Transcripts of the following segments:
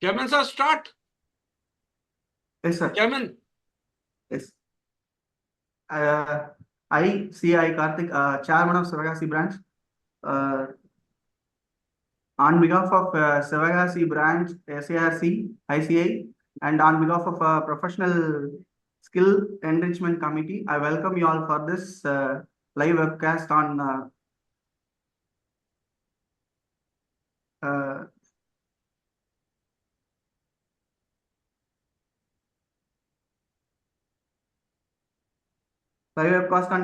Chairman sir, start. Yes, sir. Chairman. Yes. I, C.I. Karthik, Chairman of Sivagasi branch. On behalf of Sivagasi branch, SARC, ICI, and on behalf of Professional Skill Enrichment Committee, I welcome you all for this live webcast on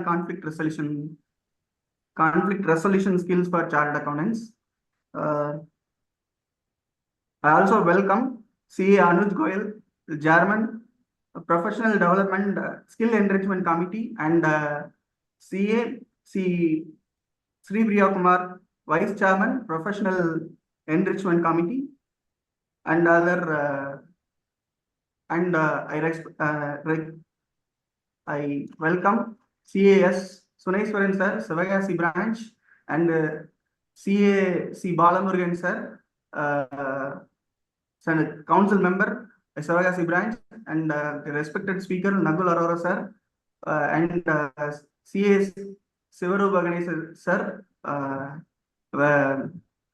conflict resolution skills for chartered accountants. I also welcome CA Anuj Goyal, the Chairman, Professional Development Skill Enrichment Committee, and CA C. Sri Priya Kumar, Vice Chairman, Professional Enrichment Committee, and other. I welcome CAS Suneswaran sir, Sivagasi branch, and CA C. Balamurugan sir, Senate Council member, Sivagasi branch, and the respected speaker Nagul Arora sir, and CA Sivarupa Ganesh sir,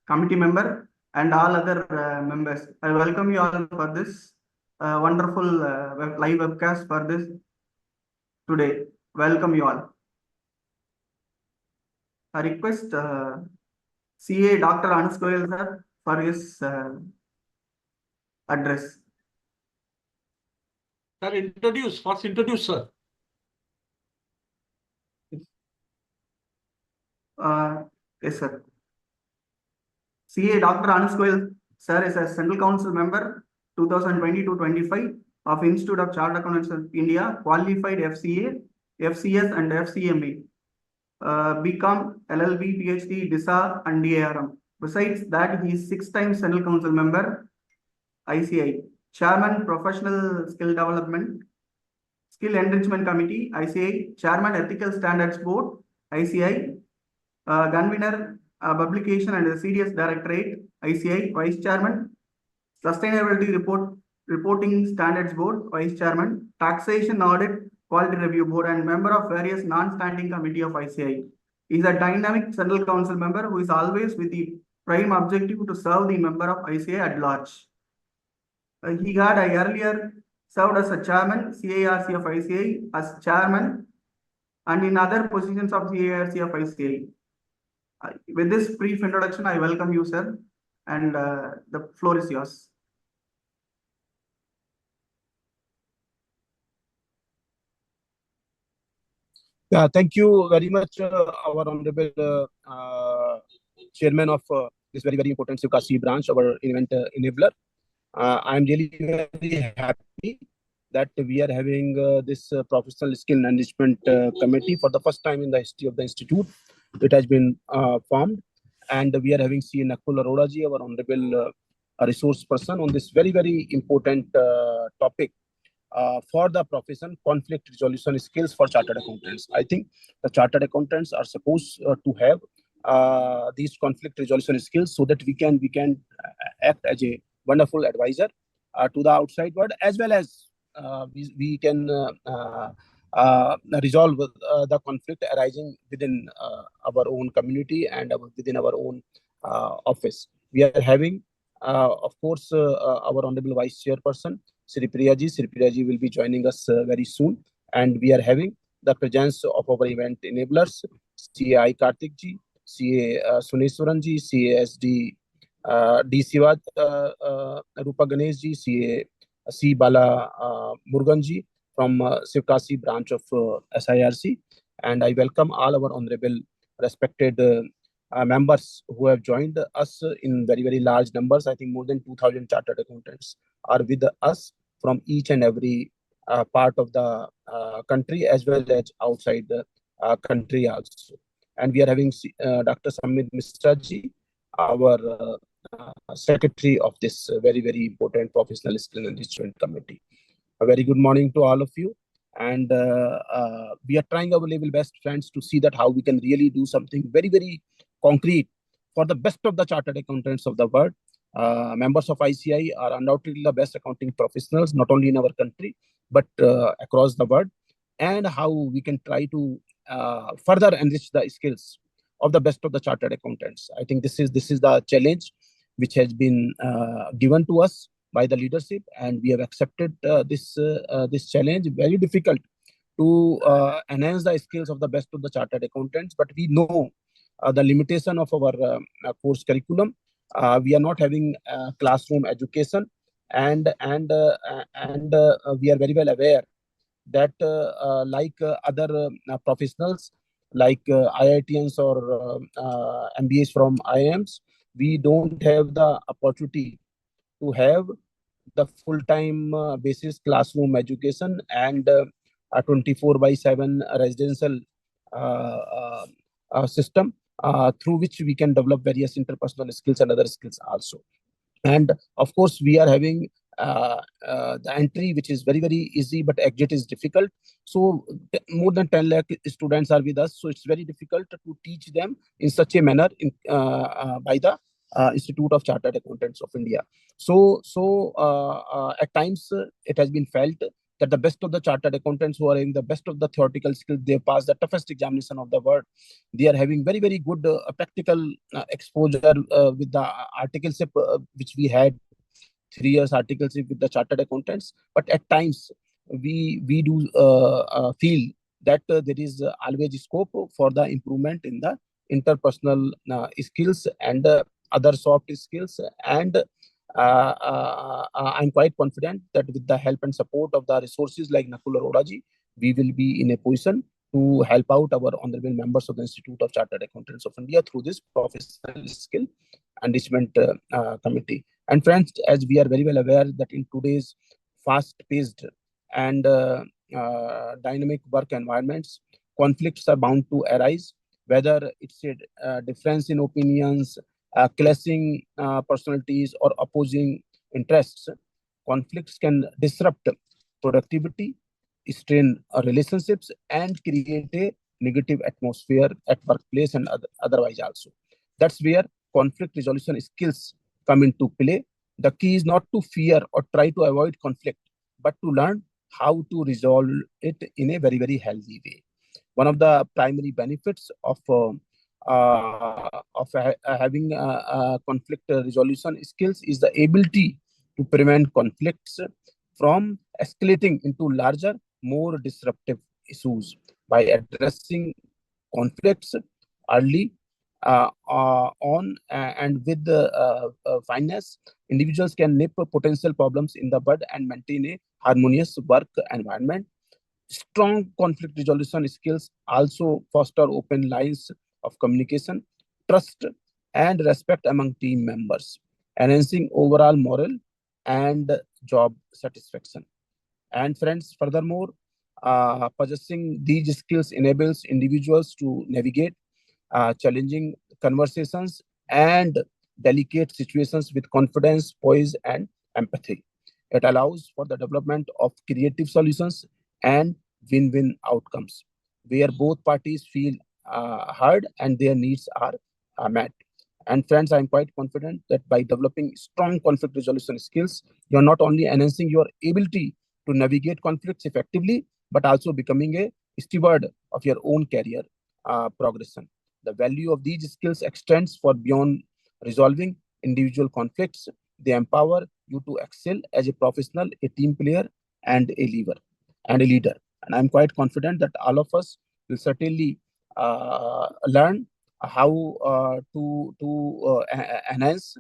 committee member, and all other members. I welcome you all for this wonderful live webcast for this today. Welcome you all. I request CA Dr. Anuj Goyal sir for his address. Sir, first introduce, sir. Yes, sir. CA Dr. Anuj Goyal sir is a Central Council member 2020-25 of Institute of Chartered Accountants of India, qualified FCA, FCS, and FCMA. BCom, LLB, PhD, DISA, and DARM. Besides that, he is 6-time Central Council member, ICI, Chairman, Professional Skill Development, Skill Enrichment Committee, ICI, Chairman, Ethical Standards Board, ICI, Convener, Publication and CDS Directorate, ICI, Vice Chairman, Sustainability Reporting Standards Board, Vice Chairman, Taxation Audit Quality Review Board, and member of various non-standing committee of ICI. He is a dynamic Central Council member who is always with the prime objective to serve the member of ICI at large. He had earlier served as a chairman, CARC of ICI, as chairman, and in other positions of CARC of ICI. With this brief introduction, I welcome you, sir, and the floor is yours. Yeah, thank you very much, our honorable chairman of this very, very important Sivagasi branch, our event enabler. I am really very happy that we are having this professional skill management committee for the first time in the history of the institute. It has been formed, and we are having C. Nakul Arora ji, our honorable resource person, on this very, very important topic for the profession, conflict resolution skills for chartered accountants. I think the chartered accountants are supposed to have these conflict resolution skills so that we can act as a wonderful advisor to the outside world, as well as we can resolve the conflict arising within our own community and within our own office. We are having, of course, our honorable vice chairperson, Sri Priya ji. Sri Priya ji will be joining us very soon, and we are having the presence of our event enablers, CA Karthik ji, CA Suneswaran ji, CASD D. Sivat Rupa Ganesh ji, CA C. Bala Murugan ji from Sivagasi branch of SIRC, and I welcome all our honorable respected members who have joined us in very, very large numbers. I think more than 2,000 chartered accountants are with us from each and every part of the country, as well as outside the country also. And we are having Dr. Samit Misra ji, our secretary of this very, very important professional skill enrichment committee. A very good morning to all of you. And we are trying our level best, friends, to see that how we can really do something very, very concrete for the best of the chartered accountants of the world. Members of ICI are undoubtedly the best accounting professionals, not only in our country, but across the world, and how we can try to further enrich the skills of the best of the chartered accountants. I think this is the challenge which has been given to us by the leadership, and we have accepted this challenge. Very difficult to enhance the skills of the best of the chartered accountants, but we know the limitation of our course curriculum. We are not having classroom education, and we are very well aware that like other professionals like IITians or MBAs from IIMs, we don't have the opportunity to have the full-time basis classroom education and a 24/7 residential system through which we can develop various interpersonal skills and other skills also. And of course, we are having the entry, which is very, very easy, but exit is difficult. So more than 10 lakh students are with us. So it's very difficult to teach them in such a manner by the Institute of Chartered Accountants of India. So at times it has been felt that the best of the chartered accountants who are having the best of the theoretical skills, they pass the toughest examination of the world. They are having very, very good practical exposure with the articleship which we had 3 years articleship with the chartered accountants. But at times we do feel that there is always scope for the improvement in the interpersonal skills and other soft skills. And I'm quite confident that with the help and support of the resources like Nakul Arora ji, we will be in a position to help out our honorable members of the Institute of Chartered Accountants of India through this professional skill enrichment committee. And friends, as we are very well aware that in today's fast-paced and dynamic work environments, conflicts are bound to arise, whether it's a difference in opinions, clashing personalities, or opposing interests. Conflicts can disrupt productivity, strain relationships, and create a negative atmosphere at workplace and otherwise also. That's where conflict resolution skills come into play. The key is not to fear or try to avoid conflict, but to learn how to resolve it in a very, very healthy way. One of the primary benefits of having conflict resolution skills is the ability to prevent conflicts from escalating into larger, more disruptive issues. By addressing conflicts early on and with fineness, individuals can nip potential problems in the bud and maintain a harmonious work environment. Strong conflict resolution skills also foster open lines of communication, trust, and respect among team members, enhancing overall morale and job satisfaction. And friends, furthermore, possessing these skills enables individuals to navigate challenging conversations and delicate situations with confidence, poise, and empathy. It allows for the development of creative solutions and win-win outcomes, where both parties feel heard and their needs are met. And friends, I'm quite confident that by developing strong conflict resolution skills, you're not only enhancing your ability to navigate conflicts effectively, but also becoming a steward of your own career progression. The value of these skills extends for beyond resolving individual conflicts. They empower you to excel as a professional, a team player, and a leader. And I'm quite confident that all of us will certainly learn how to enhance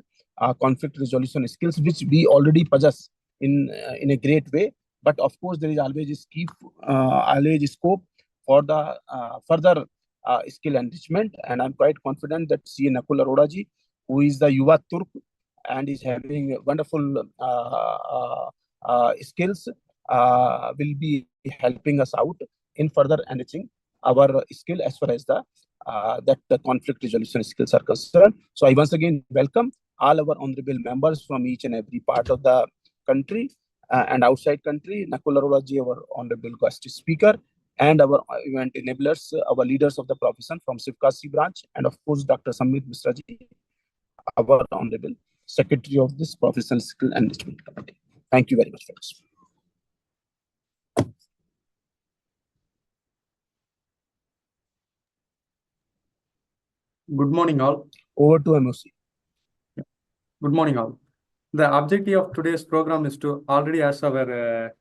conflict resolution skills, which we already possess in a great way. But of course, there is always scope for the further skill enrichment. And I'm quite confident that C. Nakul Arora ji, who is the Yuva Turk and is having wonderful skills, will be helping us out in further enriching our skill as far as the conflict resolution skills are concerned. So I once again welcome all our honorable members from each and every part of the country and outside country. Nakul Arora ji, our honorable guest speaker, and our event enablers, our leaders of the profession from Sivkasi branch, and of course Dr. Samit Misra ji, our honorable Secretary of this Professional Skill Enrichment Committee. Thank you very much, friends. Good morning, all. Over to MOC. Good morning, all. The objective of today's program is to already, as our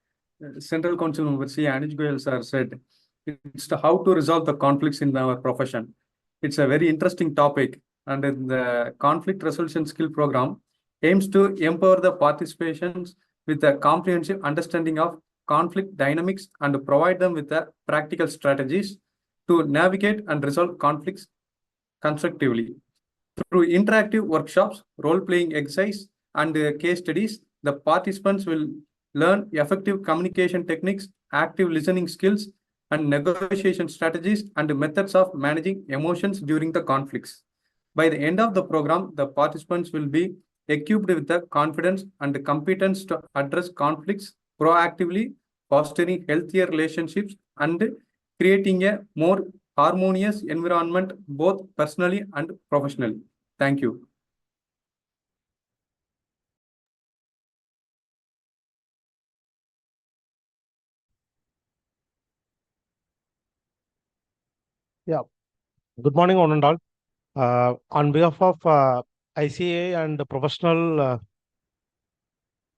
Central Council member C. Anuj Goyal sir said, it's to how to resolve the conflicts in our profession. It's a very interesting topic, and the conflict resolution skill program aims to empower the participants with a comprehensive understanding of conflict dynamics and provide them with the practical strategies to navigate and resolve conflicts constructively. Through interactive workshops, role-playing exercise, and case studies, the participants will learn effective communication techniques, active listening skills, and negotiation strategies and methods of managing emotions during the conflicts. By the end of the program, the participants will be equipped with the confidence and the competence to address conflicts proactively, fostering healthier relationships and creating a more harmonious environment both personally and professionally. Thank you. Good morning, one and all. On behalf of ICA and the Professional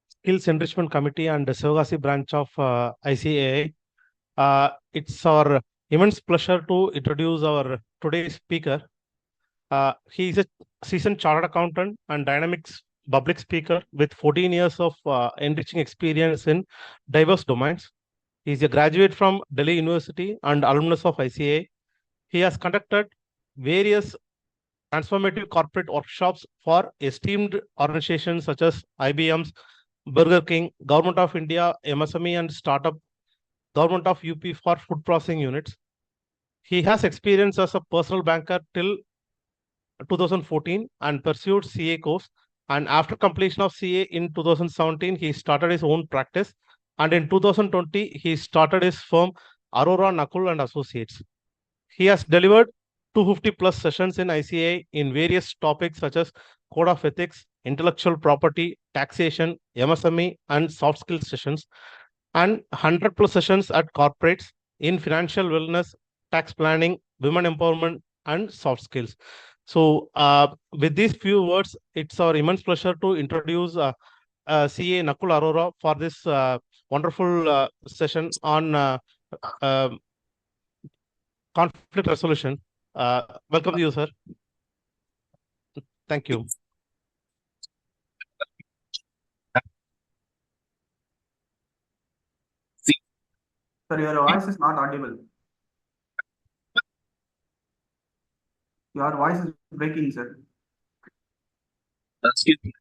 Skills Enrichment Committee and the Sivagasi branch of ICAI, it's our immense pleasure to introduce our today's speaker. He is a seasoned chartered accountant and dynamics public speaker with 14 years of enriching experience in diverse domains. He is a graduate from Delhi University and alumnus of ICAI. He has conducted various transformative corporate workshops for esteemed organizations such as IBM's, Burger King, Government of India, MSME and Startup, Government of UP for food processing units. He has experience as a personal banker till 2014 and pursued CA course. And after completion of CA in 2017, he started his own practice. And in 2020, he started his firm Aurora Nakul and Associates. He has delivered 250 plus sessions in ICAI in various topics such as code of ethics, intellectual property, taxation, MSME, and soft skills sessions, and 100 plus sessions at corporates in financial wellness, tax planning, women empowerment, and soft skills. So with these few words, it's our immense pleasure to introduce CA Nakul Arora for this wonderful session on conflict resolution. Welcome to you, sir. Thank you. Sir, your voice is not audible. Your voice is breaking, sir. Excuse me.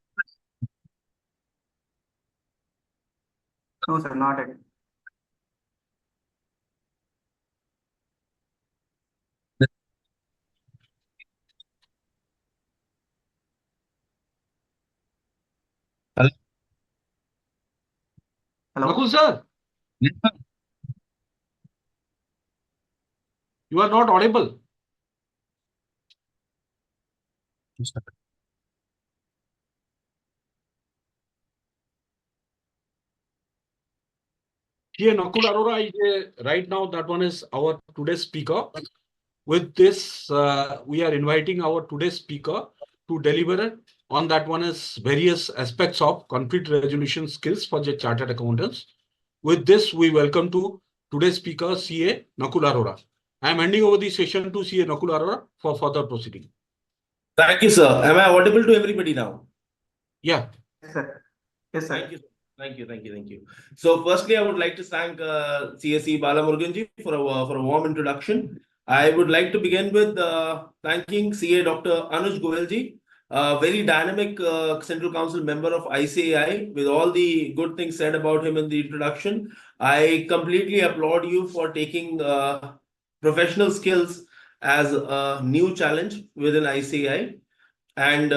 No, sir, not yet. Hello? Hello? Nakul sir, Yes, sir. you are not audible. Yes, sir. Here, Nakul Arora is right now, that one is our today's speaker. With this, we are inviting our today's speaker to deliver on that one is various aspects of conflict resolution skills for the chartered accountants. With this, we welcome to today's speaker, CA Nakul Arora. I am handing over the session to CA Nakul Arora for further proceeding. Thank you, sir. Am I audible to everybody now? Yeah. Yes, sir. Yes, sir. Thank you. Thank you. Thank you. Thank you. So firstly, I would like to thank CSE Balamurganji for a warm introduction. I would like to begin with thanking CA Dr. Anuj Goyalji, a very dynamic Central Council member of ICAI, with all the good things said about him in the introduction. I completely applaud you for taking professional skills as a new challenge within ICAI. And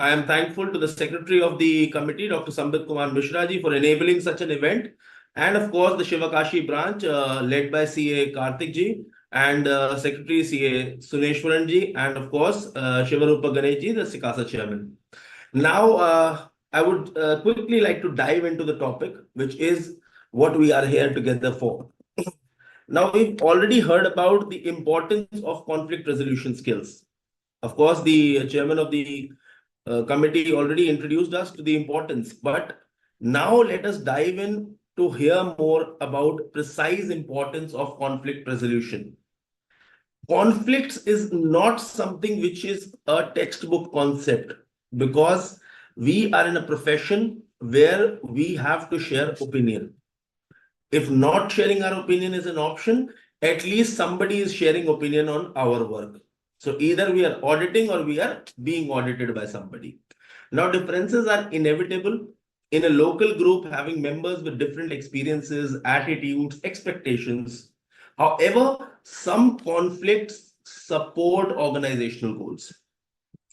I am thankful to the secretary of the committee, Dr. Sambit Kumar Mishra ji, for enabling such an event. And of course, the Sivagasi branch led by CA Karthik ji and Secretary CA Suneshwaran ji, and of course, Shivarupa Ganesh ji, the Sikasa chairman. Now, I would quickly like to dive into the topic, which is what we are here together for. Now, we've already heard about the importance of conflict resolution skills. Of course, the chairman of the committee already introduced us to the importance, but now let us dive in to hear more about precise importance of conflict resolution. Conflicts is not something which is a textbook concept, because we are in a profession where we have to share opinion. If not sharing our opinion is an option, at least somebody is sharing opinion on our work. So either we are auditing or we are being audited by somebody. Now, differences are inevitable in a local group having members with different experiences, attitudes, expectations. However, some conflicts support organizational goals.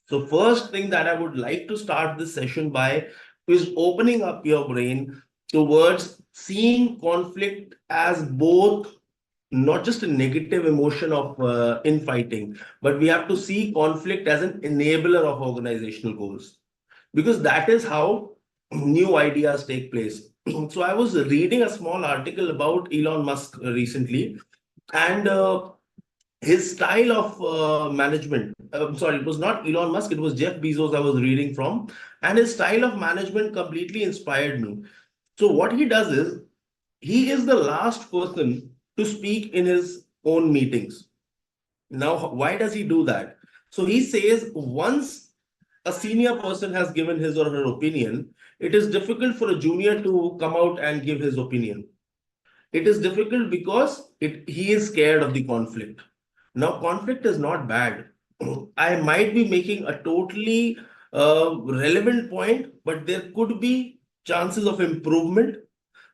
So first thing that I would like to start this session by is opening up your brain towards seeing conflict as both not just a negative emotion of infighting, but we have to see conflict as an enabler of organizational goals, because that is how new ideas take place. So I was reading a small article about Elon Musk recently, and his style of management, sorry, it was not Elon Musk, it was Jeff Bezos I was reading from, and his style of management completely inspired me. So what he does is, he is the last person to speak in his own meetings. Now, why does he do that? So he says once a senior person has given his or her opinion, it is difficult for a junior to come out and give his opinion. It is difficult because he is scared of the conflict. Now, conflict is not bad. I might be making a totally relevant point, but there could be chances of improvement.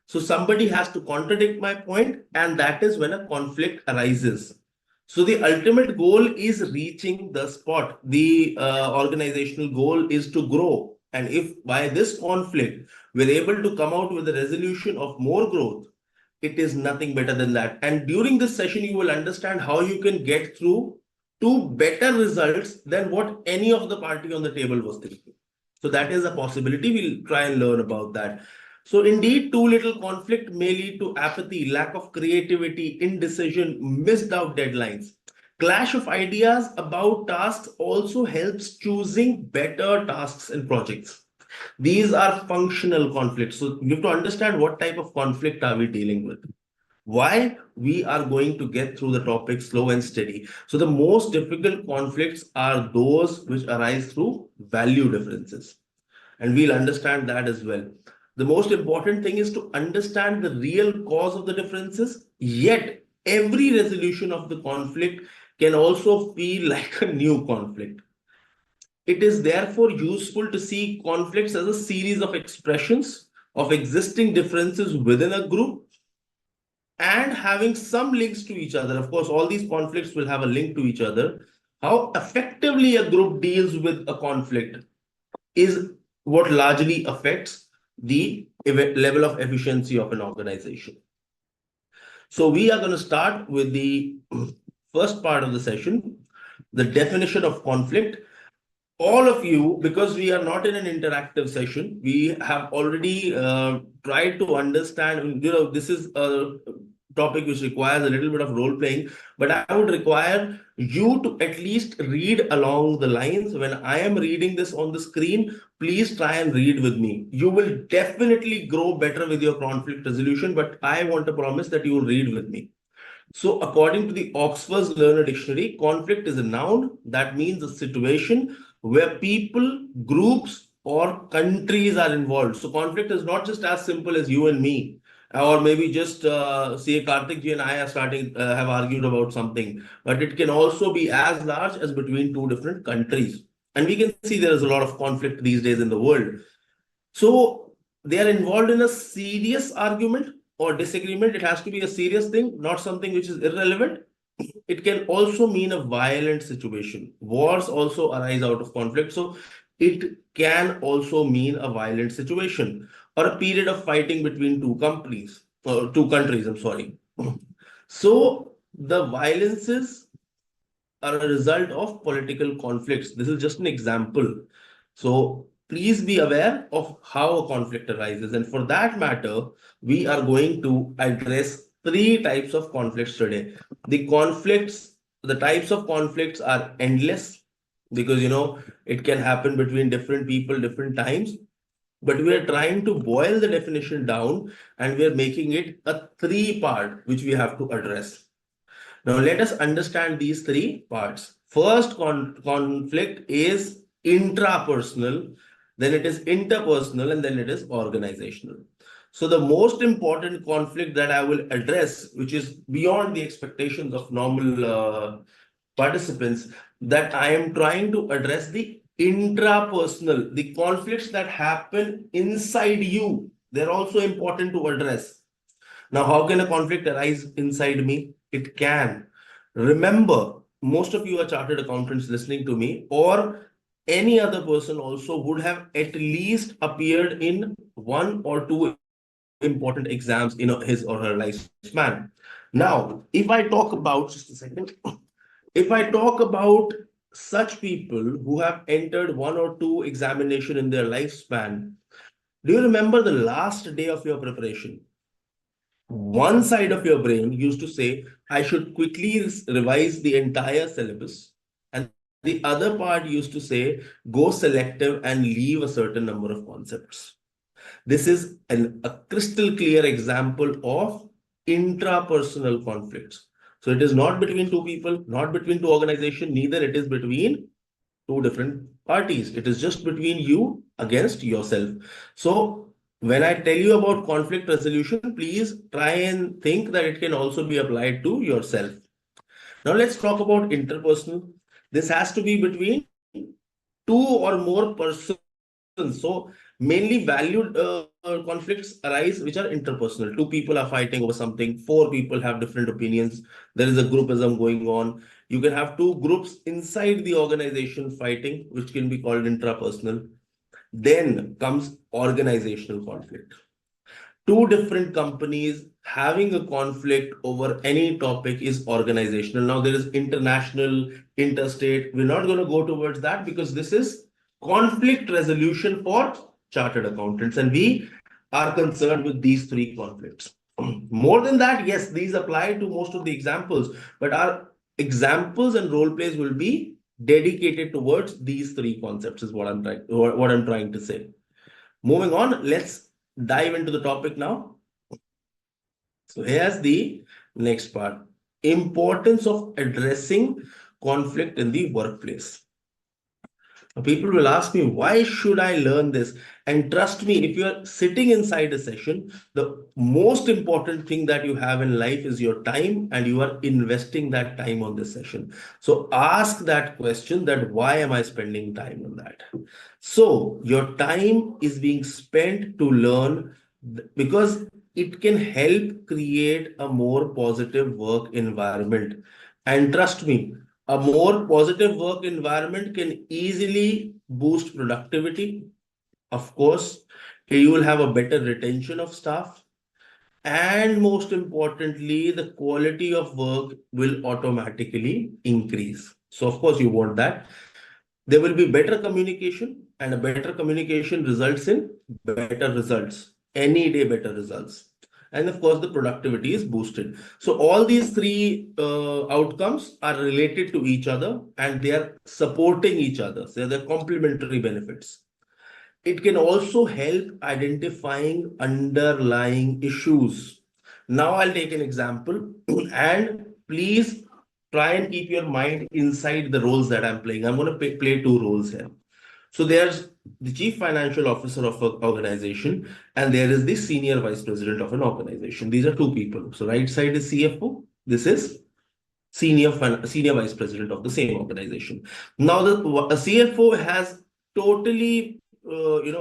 So somebody has to contradict my point, and that is when a conflict arises. So the ultimate goal is reaching the spot. The organizational goal is to grow. And if by this conflict, we're able to come out with a resolution of more growth, it is nothing better than that. And during this session, you will understand how you can get through to better results than what any of the party on the table was thinking. So that is a possibility. We'll try and learn about that. So indeed, too little conflict may lead to apathy, lack of creativity, indecision, missed out deadlines. Clash of ideas about tasks also helps choosing better tasks and projects. These are functional conflicts. So you have to understand what type of conflict are we dealing with. Why we are going to get through the topic slow and steady. So the most difficult conflicts are those which arise through value differences. And we'll understand that as well. The most important thing is to understand the real cause of the differences, yet every resolution of the conflict can also feel like a new conflict. It is therefore useful to see conflicts as a series of expressions of existing differences within a group and having some links to each other. Of course, all these conflicts will have a link to each other. How effectively a group deals with a conflict is what largely affects the level of efficiency of an organization. So we are going to start with the first part of the session, the definition of conflict. All of you, because we are not in an interactive session, we have already tried to understand, this is a topic which requires a little bit of role playing, but I would require you to at least read along the lines. When I am reading this on the screen, please try and read with me. You will definitely grow better with your conflict resolution, but I want to promise that you will read with me. So according to the Oxford's Learner Dictionary, conflict is a noun that means a situation where people, groups, or countries are involved. So conflict is not just as simple as you and me, or maybe just say Karthik ji and I are have argued about something, but it can also be as large as between two different countries. And we can see there is a lot of conflict these days in the world. So they are involved in a serious argument or disagreement. It has to be a serious thing, not something which is irrelevant. It can also mean a violent situation. Wars also arise out of conflict. So it can also mean a violent situation or a period of fighting between two countries, I'm sorry. So the violences are a result of political conflicts. This is just an example. So please be aware of how a conflict arises. And for that matter, we are going to address three types of conflicts today. The types of conflicts are endless because, it can happen between different people, different times. But we are trying to boil the definition down and we are making it a three-part, which we have to address. Now, let us understand these three parts. First conflict is intrapersonal, then it is interpersonal, and then it is organizational. So the most important conflict that I will address, which is beyond the expectations of normal participants, that I am trying to address the intrapersonal, the conflicts that happen inside you. They're also important to address. Now, how can a conflict arise inside me? It can. Remember, most of you are chartered accountants listening to me, or any other person also would have at least appeared in one or two important exams in his or her lifespan. Now, if I talk about, just a second, if I talk about such people who have entered one or two examination in their lifespan, do you remember the last day of your preparation? One side of your brain used to say, I should quickly revise the entire syllabus. And the other part used to say, go selective and leave a certain number of concepts. This is a crystal clear example of intrapersonal conflicts. So it is not between two people, not between two organizations, neither it is between two different parties. It is just between you against yourself. So when I tell you about conflict resolution, please try and think that it can also be applied to yourself. Now let's talk about interpersonal. This has to be between two or more persons. So mainly valued conflicts arise which are interpersonal. Two people are fighting over something. Four people have different opinions. There is a groupism going on. You can have two groups inside the organization fighting, which can be called intrapersonal. Then comes organizational conflict. Two different companies having a conflict over any topic is organizational. Now there is international, interstate. We're not going to go towards that because this is conflict resolution for chartered accountants, and we are concerned with these three conflicts. More than that, yes, these apply to most of the examples, but our examples and role plays will be dedicated towards these three concepts is what I'm trying to say. Moving on, let's dive into the topic now. So here's the next part. Importance of addressing conflict in the workplace. People will ask me, why should I learn this? And trust me, if you're sitting inside a session, the most important thing that you have in life is your time, and you are investing that time on this session. So ask that question, that why am I spending time on that? So your time is being spent to learn because it can help create a more positive work environment. And trust me, a more positive work environment can easily boost productivity. Of course, you will have a better retention of staff. And most importantly, the quality of work will automatically increase. So of course, you want that. There will be better communication, and a better communication results in better results. Any day, better results. And of course, the productivity is boosted. So all these three outcomes are related to each other, and they are supporting each other. So they're complementary benefits. It can also help identifying underlying issues. Now I'll take an example, and please try and keep your mind inside the roles that I'm playing. I'm going to play two roles here. So there's the chief financial officer of an organization, and there is the senior vice president of an organization. These are two people. So right side is CFO. This is senior vice president of the same organization. Now the CFO has totally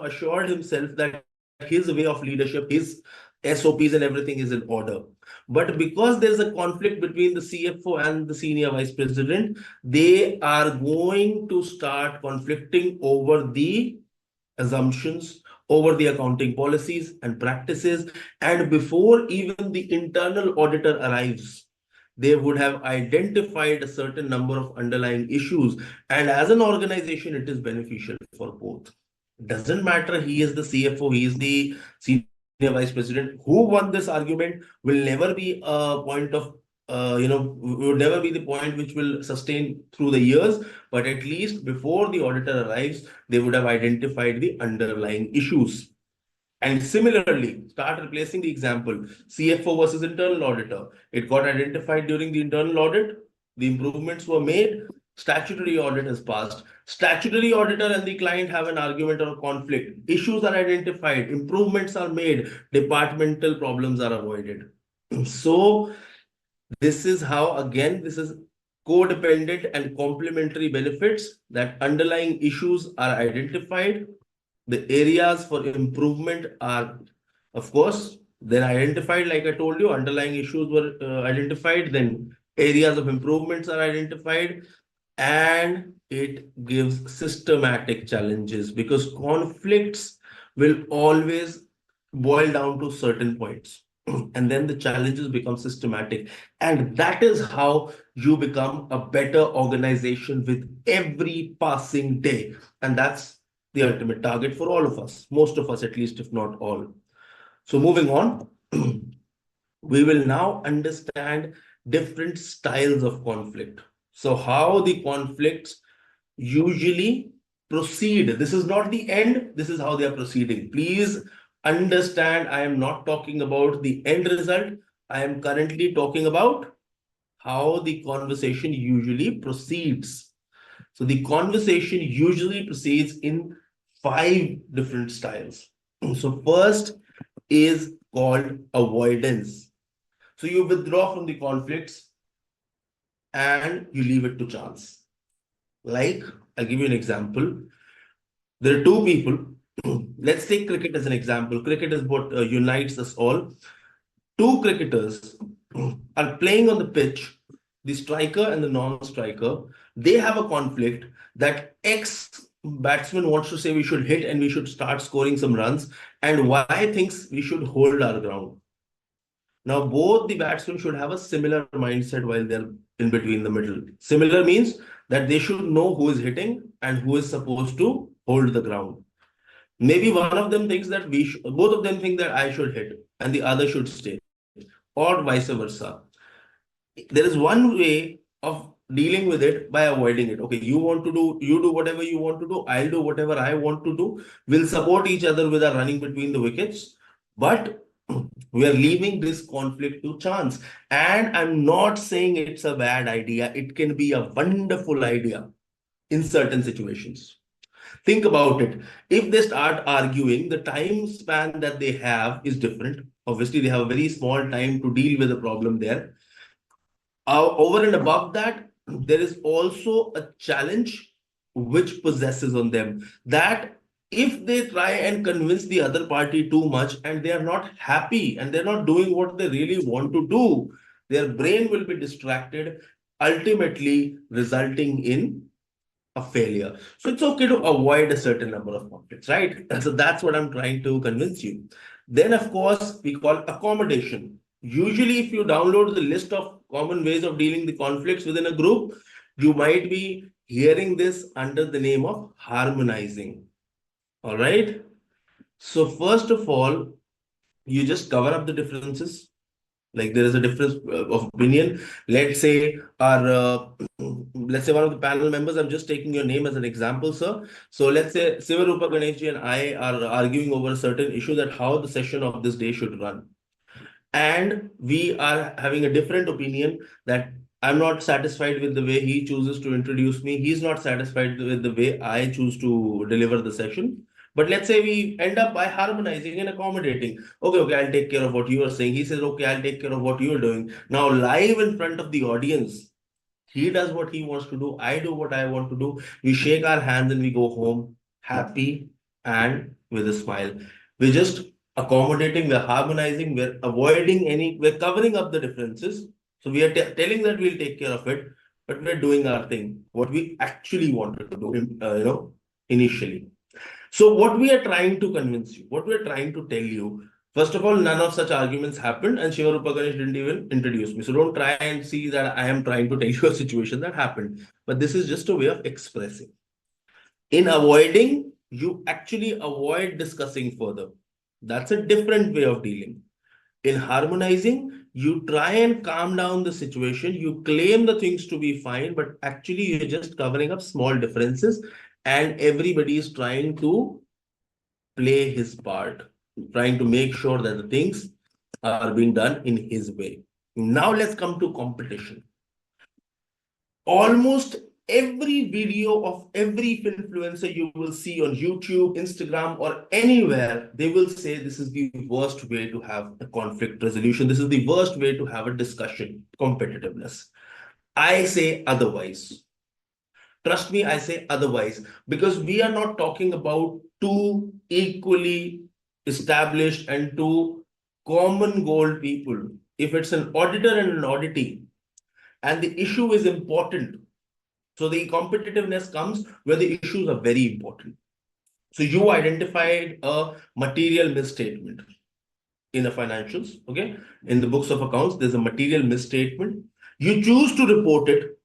assured himself that his way of leadership, his SOPs and everything is in order. But because there's a conflict between the CFO and the senior vice president, they are going to start conflicting over the assumptions, over the accounting policies and practices. And before even the internal auditor arrives, they would have identified a certain number of underlying issues. And as an organization, it is beneficial for both. Doesn't matter, he is the CFO, he is the senior vice president. Who won this argument will never be a point of, would never be the point which will sustain through the years. But at least before the auditor arrives, they would have identified the underlying issues. And similarly, start replacing the example CFO versus internal auditor. It got identified during the internal audit. The improvements were made. Statutory audit has passed. Statutory auditor and the client have an argument or a conflict. Issues are identified. Improvements are made. Departmental problems are avoided. So this is how, again, this is codependent and complementary benefits, that underlying issues are identified. The areas for improvement are, of course, then identified. Like I told you, underlying issues were identified, then areas of improvements are identified, and it gives systematic challenges, because conflicts will always boil down to certain points. And then the challenges become systematic. And that is how you become a better organization with every passing day. And that's the ultimate target for all of us, most of us at least, if not all. So moving on, we will now understand different styles of conflict. So how the conflicts usually proceed. This is not the end, this is how they are proceeding. Please understand, I am not talking about the end result. I am currently talking about how the conversation usually proceeds. So the conversation usually proceeds in 5 different styles. So first is called avoidance. So you withdraw from the conflicts and you leave it to chance. Like, I'll give you an example. There are 2 people. Let's take cricket as an example. Cricket is what unites us all. 2 cricketers are playing on the pitch, the striker and the non-striker. They have a conflict that X batsman wants to say we should hit and we should start scoring some runs, and Y thinks we should hold our ground. Now, both the batsmen should have a similar mindset while they're in between the middle. Similar means that they should know who is hitting and who is supposed to hold the ground. Maybe one of them thinks that both of them think that I should hit and the other should stay, or vice versa. There is one way of dealing with it by avoiding it. Okay, you do whatever you want to do, I'll do whatever I want to do. We'll support each other with our running between the wickets, but we are leaving this conflict to chance. And I'm not saying it's a bad idea. It can be a wonderful idea in certain situations. Think about it. If they start arguing, the time span that they have is different. Obviously, they have a very small time to deal with the problem there. Over and above that, there is also a challenge which possesses on them, that if they try and convince the other party too much and they are not happy and they're not doing what they really want to do, their brain will be distracted, ultimately resulting in a failure. So it's okay to avoid a certain number of conflicts, right? So that's what I'm trying to convince you. Then, of course, we call accommodation. Usually, if you download the list of common ways of dealing the conflicts within a group, you might be hearing this under the name of harmonizing. All right. So first of all, you just cover up the differences. Like there is a difference of opinion. Let's say one of the panel members, I'm just taking your name as an example, sir. So let's say Sivarupa Ganeshji and I are arguing over a certain issue, that how the session of this day should run. And we are having a different opinion, that I'm not satisfied with the way he chooses to introduce me. He's not satisfied with the way I choose to deliver the session. But let's say we end up by harmonizing and accommodating. Okay, I'll take care of what you are saying. He says, okay, I'll take care of what you are doing. Now, live in front of the audience, he does what he wants to do. I do what I want to do. We shake our hands and we go home happy and with a smile. We're just accommodating, we're harmonizing, we're we're covering up the differences. So we are telling that we'll take care of it, but we're doing our thing, what we actually wanted to do, initially. So what we are trying to convince you, what we're trying to tell you, first of all, none of such arguments happened, and Sivarupa Ganesh didn't even introduce me. So don't try and see that I am trying to tell you a situation that happened. But this is just a way of expressing. In avoiding, you actually avoid discussing further. That's a different way of dealing. In harmonizing, you try and calm down the situation. You claim the things to be fine, but actually you're just covering up small differences, and everybody is trying to play his part, trying to make sure that the things are being done in his way. Now let's come to competition. Almost every video of every influencer you will see on YouTube, Instagram, or anywhere, they will say this is the worst way to have a conflict resolution. This is the worst way to have a discussion, competitiveness. I say otherwise. Trust me, I say otherwise, because we are not talking about two equally established and two common goal people. If it's an auditor and an auditee, and the issue is important, so the competitiveness comes where the issues are very important. So you identified a material misstatement in the financials, okay? In the books of accounts, there's a material misstatement. You choose to report it.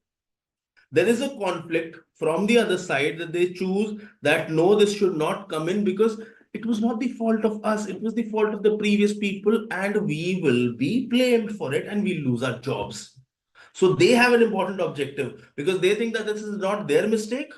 There is a conflict from the other side that they choose that no, this should not come in because it was not the fault of us. It was the fault of the previous people, and we will be blamed for it and we lose our jobs. So they have an important objective because they think that this is not their mistake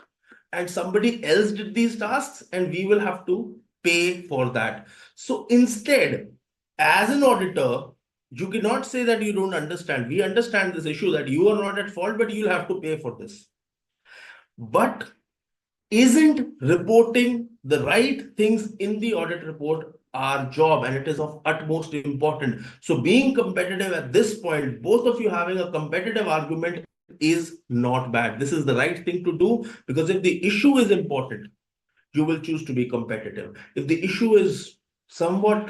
and somebody else did these tasks and we will have to pay for that. So instead, as an auditor, you cannot say that you don't understand. We understand this issue that you are not at fault, but you'll have to pay for this. But isn't reporting the right things in the audit report our job, and it is of utmost important. So being competitive at this point, both of you having a competitive argument is not bad. This is the right thing to do, because if the issue is important, you will choose to be competitive. If the issue is somewhat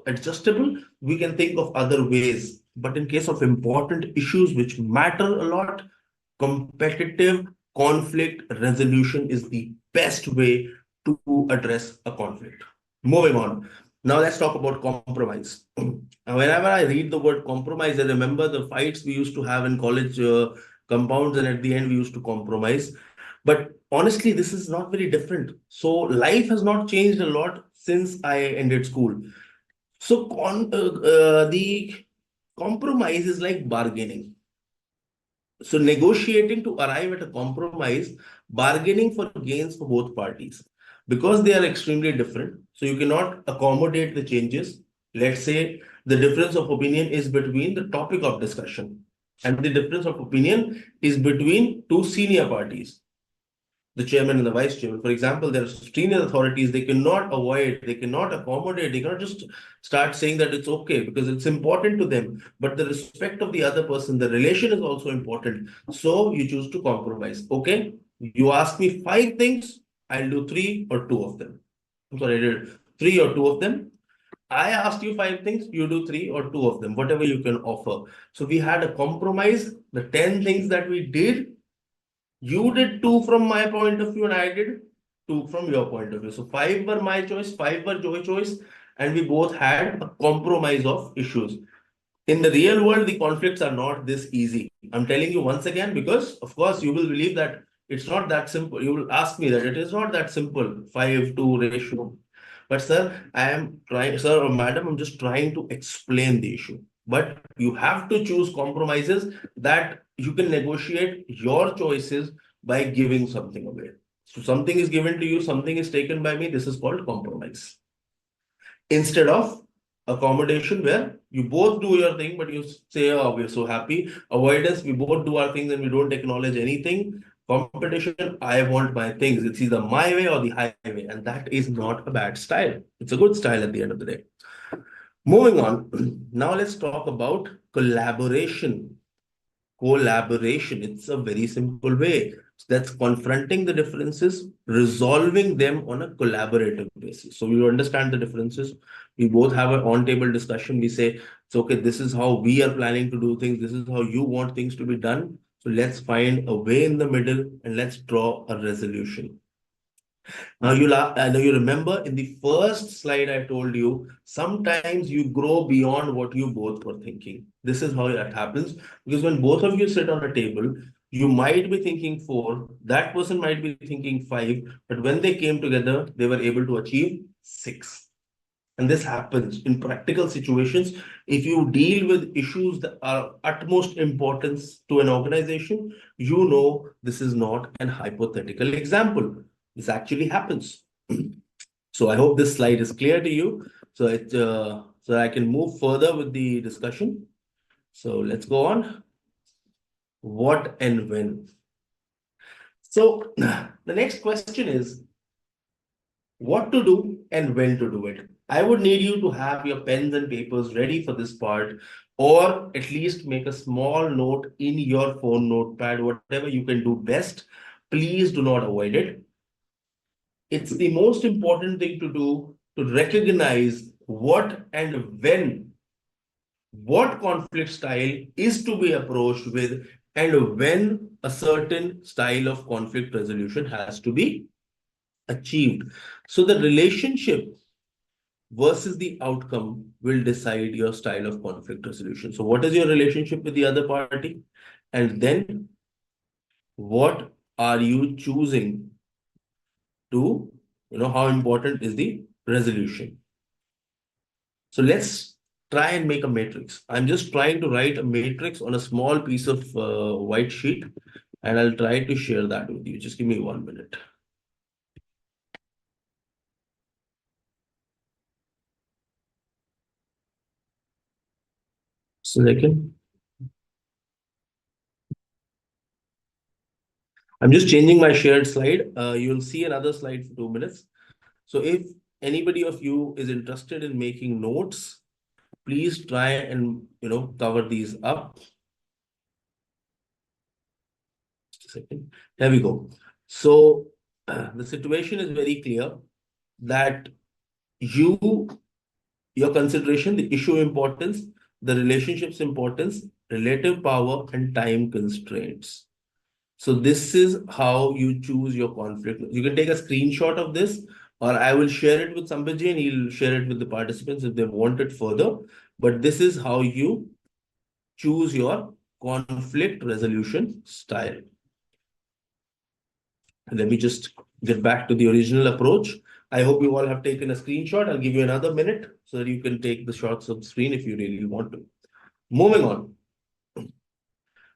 adjustable, we can think of other ways. But in case of important issues which matter a lot, competitive conflict resolution is the best way to address a conflict. Moving on. Now let's talk about compromise. Whenever I read the word compromise, I remember the fights we used to have in college compounds, and at the end we used to compromise. But honestly, this is not very different. So life has not changed a lot since I ended school. So the compromise is like bargaining. So negotiating to arrive at a compromise, bargaining for gains for both parties, because they are extremely different. So you cannot accommodate the changes. Let's say the difference of opinion is between the topic of discussion, and the difference of opinion is between two senior parties, the chairman and the vice chairman. For example, there are senior authorities, they cannot avoid, they cannot accommodate, they cannot just start saying that it's okay because it's important to them. But the respect of the other person, the relation is also important. So you choose to compromise. Okay, you ask me 5 things, I'll do 3 or 2 of them. I'm sorry, I did 3 or 2 of them. I asked you 5 things, you do 3 or 2 of them, whatever you can offer. So we had a compromise. The 10 things that we did, you did 2 from my point of view and I did 2 from your point of view. So 5 were my choice, 5 were your choice, and we both had a compromise of issues. In the real world, the conflicts are not this easy. I'm telling you once again, because of course you will believe that it's not that simple. You will ask me that it is not that simple, 5-2 ratio. But sir, I am trying, sir or madam, I'm just trying to explain the issue. But you have to choose compromises that you can negotiate your choices by giving something away. So something is given to you, something is taken by me. This is called compromise. Instead of accommodation, where you both do your thing, but you say, oh, we're so happy. Avoidance, we both do our things and we don't acknowledge anything. Competition, I want my things. It's either my way or the highway. And that is not a bad style. It's a good style at the end of the day. Moving on, now let's talk about collaboration. Collaboration, it's a very simple way. That's confronting the differences, resolving them on a collaborative basis. So we understand the differences. We both have an on-table discussion. We say, it's okay, this is how we are planning to do things. This is how you want things to be done. So let's find a way in the middle and let's draw a resolution. Now you remember in the first slide I told you, sometimes you grow beyond what you both were thinking. This is how that happens, because when both of you sit on a table, You might be thinking 4, that person might be thinking 5, but when they came together, they were able to achieve 6. And this happens in practical situations. If you deal with issues that are utmost importance to an organization, you know this is not an hypothetical example. This actually happens. So I hope this slide is clear to you. So I can move further with the discussion. So let's go on. What and when? So the next question is what to do and when to do it. I would need you to have your pens and papers ready for this part, or at least make a small note in your phone notepad, whatever you can do best. Please do not avoid it. It's the most important thing to do, to recognize what and when, what conflict style is to be approached with, and when a certain style of conflict resolution has to be achieved. So the relationship versus the outcome will decide your style of conflict resolution. So what is your relationship with the other party? And then what are you choosing to, how important is the resolution? So let's try and make a matrix. I'm just trying to write a matrix on a small piece of white sheet, and I'll try to share that with you. Just give me 1 minute. Second. I'm just changing my shared slide. You'll see another slide for 2 minutes. So if anybody of you is interested in making notes, please try and cover these up. Just a second. There we go. So the situation is very clear that your consideration, the issue importance, the relationships importance, relative power, and time constraints. So this is how you choose your conflict. You can take a screenshot of this, or I will share it with Sambhaji and he'll share it with the participants if they want it further. But this is how you choose your conflict resolution style. And let me just get back to the original approach. I hope you all have taken a screenshot. I'll give you another minute so that you can take the shots of the screen if you really want to. Moving on.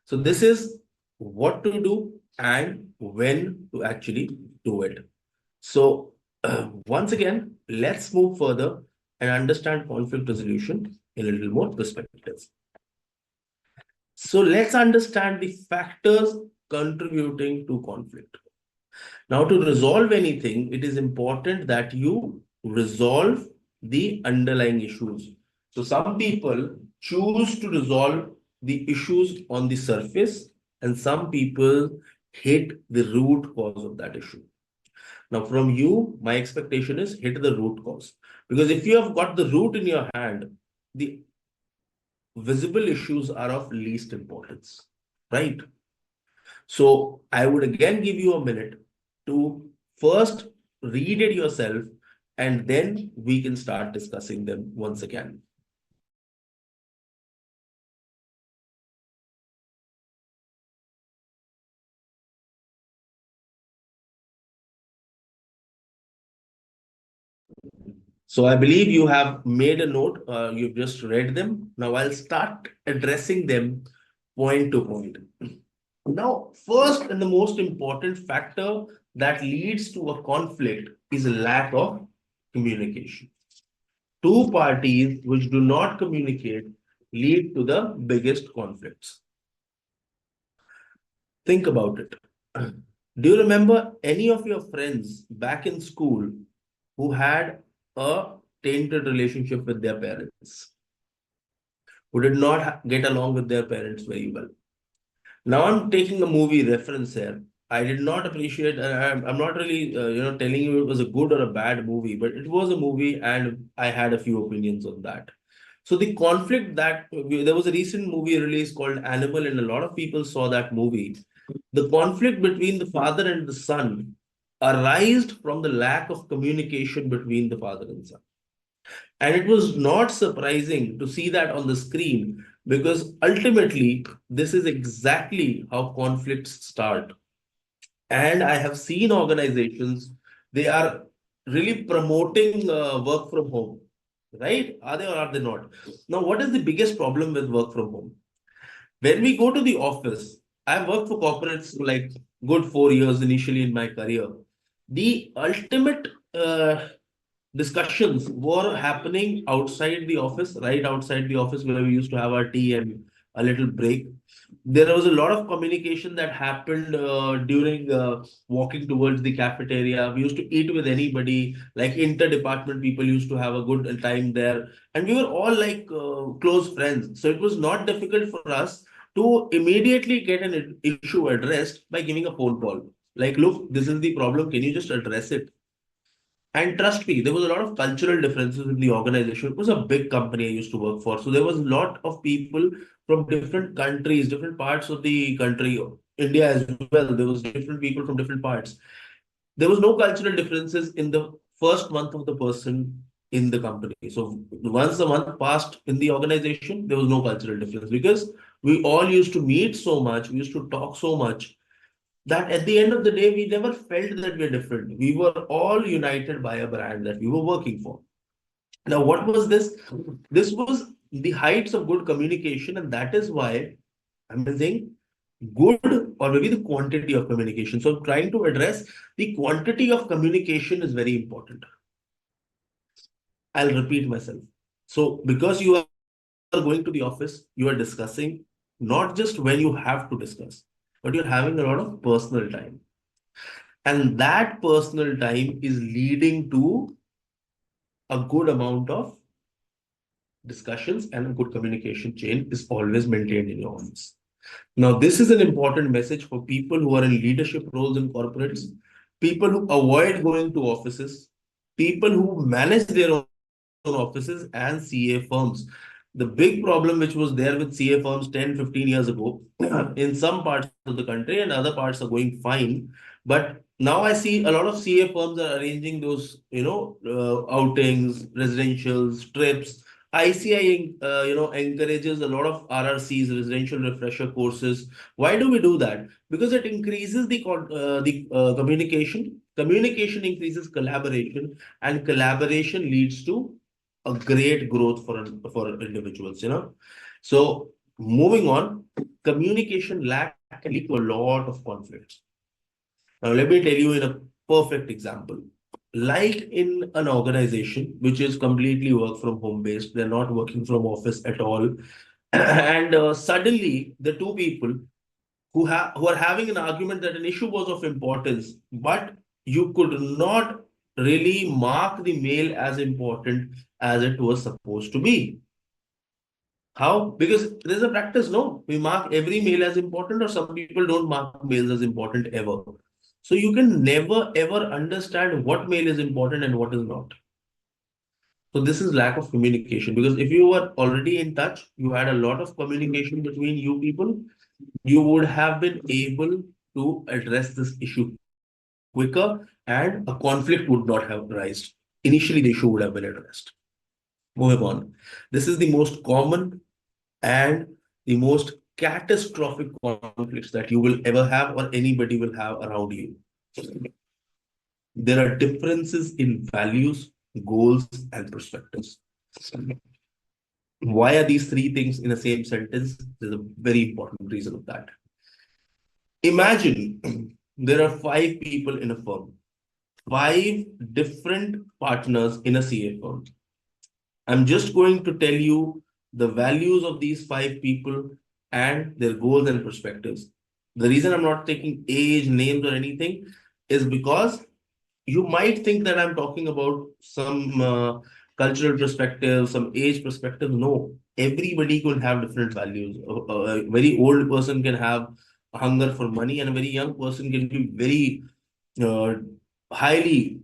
So this is what to do and when to actually do it. So once again, let's move further and understand conflict resolution in a little more perspective. So let's understand the factors contributing to conflict. Now, to resolve anything, it is important that you resolve the underlying issues. So some people choose to resolve the issues on the surface, and some people hit the root cause of that issue. Now, from you, my expectation is hit the root cause. Because if you have got the root in your hand, the visible issues are of least importance, right? So I would again give you a minute to first read it yourself, and then we can start discussing them once again. So I believe you have made a note, you've just read them. Now I'll start addressing them point to point. Now, first and the most important factor that leads to a conflict is a lack of communication. Two parties which do not communicate lead to the biggest conflicts. Think about it. Do you remember any of your friends back in school who had a tainted relationship with their parents, who did not get along with their parents very well? Now I'm taking a movie reference here. I did not appreciate, I'm not really, telling you it was a good or a bad movie, but it was a movie and I had a few opinions on that. So the conflict that, there was a recent movie release called Animal, and a lot of people saw that movie. The conflict between the father and the son arised from the lack of communication between the father and son. And it was not surprising to see that on the screen, because ultimately this is exactly how conflicts start. And I have seen organizations, they are really promoting work from home, right? Are they or are they not? Now, what is the biggest problem with work from home? When we go to the office, I've worked for corporates for like good 4 years initially in my career. The ultimate discussions were happening outside the office, right outside the office, where we used to have our tea and a little break. There was a lot of communication that happened during walking towards the cafeteria. We used to eat with anybody, like inter-department people used to have a good time there. And we were all like close friends. So it was not difficult for us to immediately get an issue addressed by giving a phone call. Like, look, this is the problem. Can you just address it? And trust me, there was a lot of cultural differences in the organization. It was a big company I used to work for. So there was a lot of people from different countries, different parts of the country, India as well. There was different people from different parts. There was no cultural differences in the first month of the person in the company. So once the month passed in the organization, there was no cultural difference because we all used to meet so much, we used to talk so much that at the end of the day, we never felt that we're different. We were all united by a brand that we were working for. Now, what was this? This was the heights of good communication, and that is why I'm saying good or maybe the quantity of communication. So, I'm trying to address the quantity of communication is very important. I'll repeat myself. So, because you are going to the office, you are discussing not just when you have to discuss, but you're having a lot of personal time. And that personal time is leading to a good amount of discussions, and a good communication chain is always maintained in your office. Now, this is an important message for people who are in leadership roles in corporates, people who avoid going to offices, people who manage their own offices, and CA firms. The big problem which was there with CA firms 10, 15 years ago in some parts of the country, and other parts are going fine. But now I see a lot of CA firms are arranging those, outings, residentials, trips. ICI, encourages a lot of RRCs, residential refresher courses. Why do we do that? Because it increases the communication. Communication increases collaboration, and collaboration leads to a great growth for individuals. So moving on, communication lack can lead to a lot of conflicts. Now, let me tell you in a perfect example. Like in an organization which is completely work from home based, they're not working from office at all. And suddenly the two people who are having an argument that an issue was of importance, but you could not really mark the mail as important as it was supposed to be. How? Because there's a practice, no? We mark every mail as important, or some people don't mark mails as important ever. So you can never ever understand what mail is important and what is not. So this is lack of communication, because if you were already in touch, you had a lot of communication between you people, you would have been able to address this issue quicker and a conflict would not have arisen. Initially, the issue would have been addressed. Moving on. This is the most common and the most catastrophic conflicts that you will ever have or anybody will have around you. There are differences in values, goals, and perspectives. Why are these three things in the same sentence? There's a very important reason of that. Imagine there are 5 people in a firm, 5 different partners in a CA firm. I'm just going to tell you the values of these 5 people and their goals and perspectives. The reason I'm not taking age, names, or anything is because you might think that I'm talking about some cultural perspective, some age perspective. No, everybody could have different values. A very old person can have a hunger for money, and a very young person can be very highly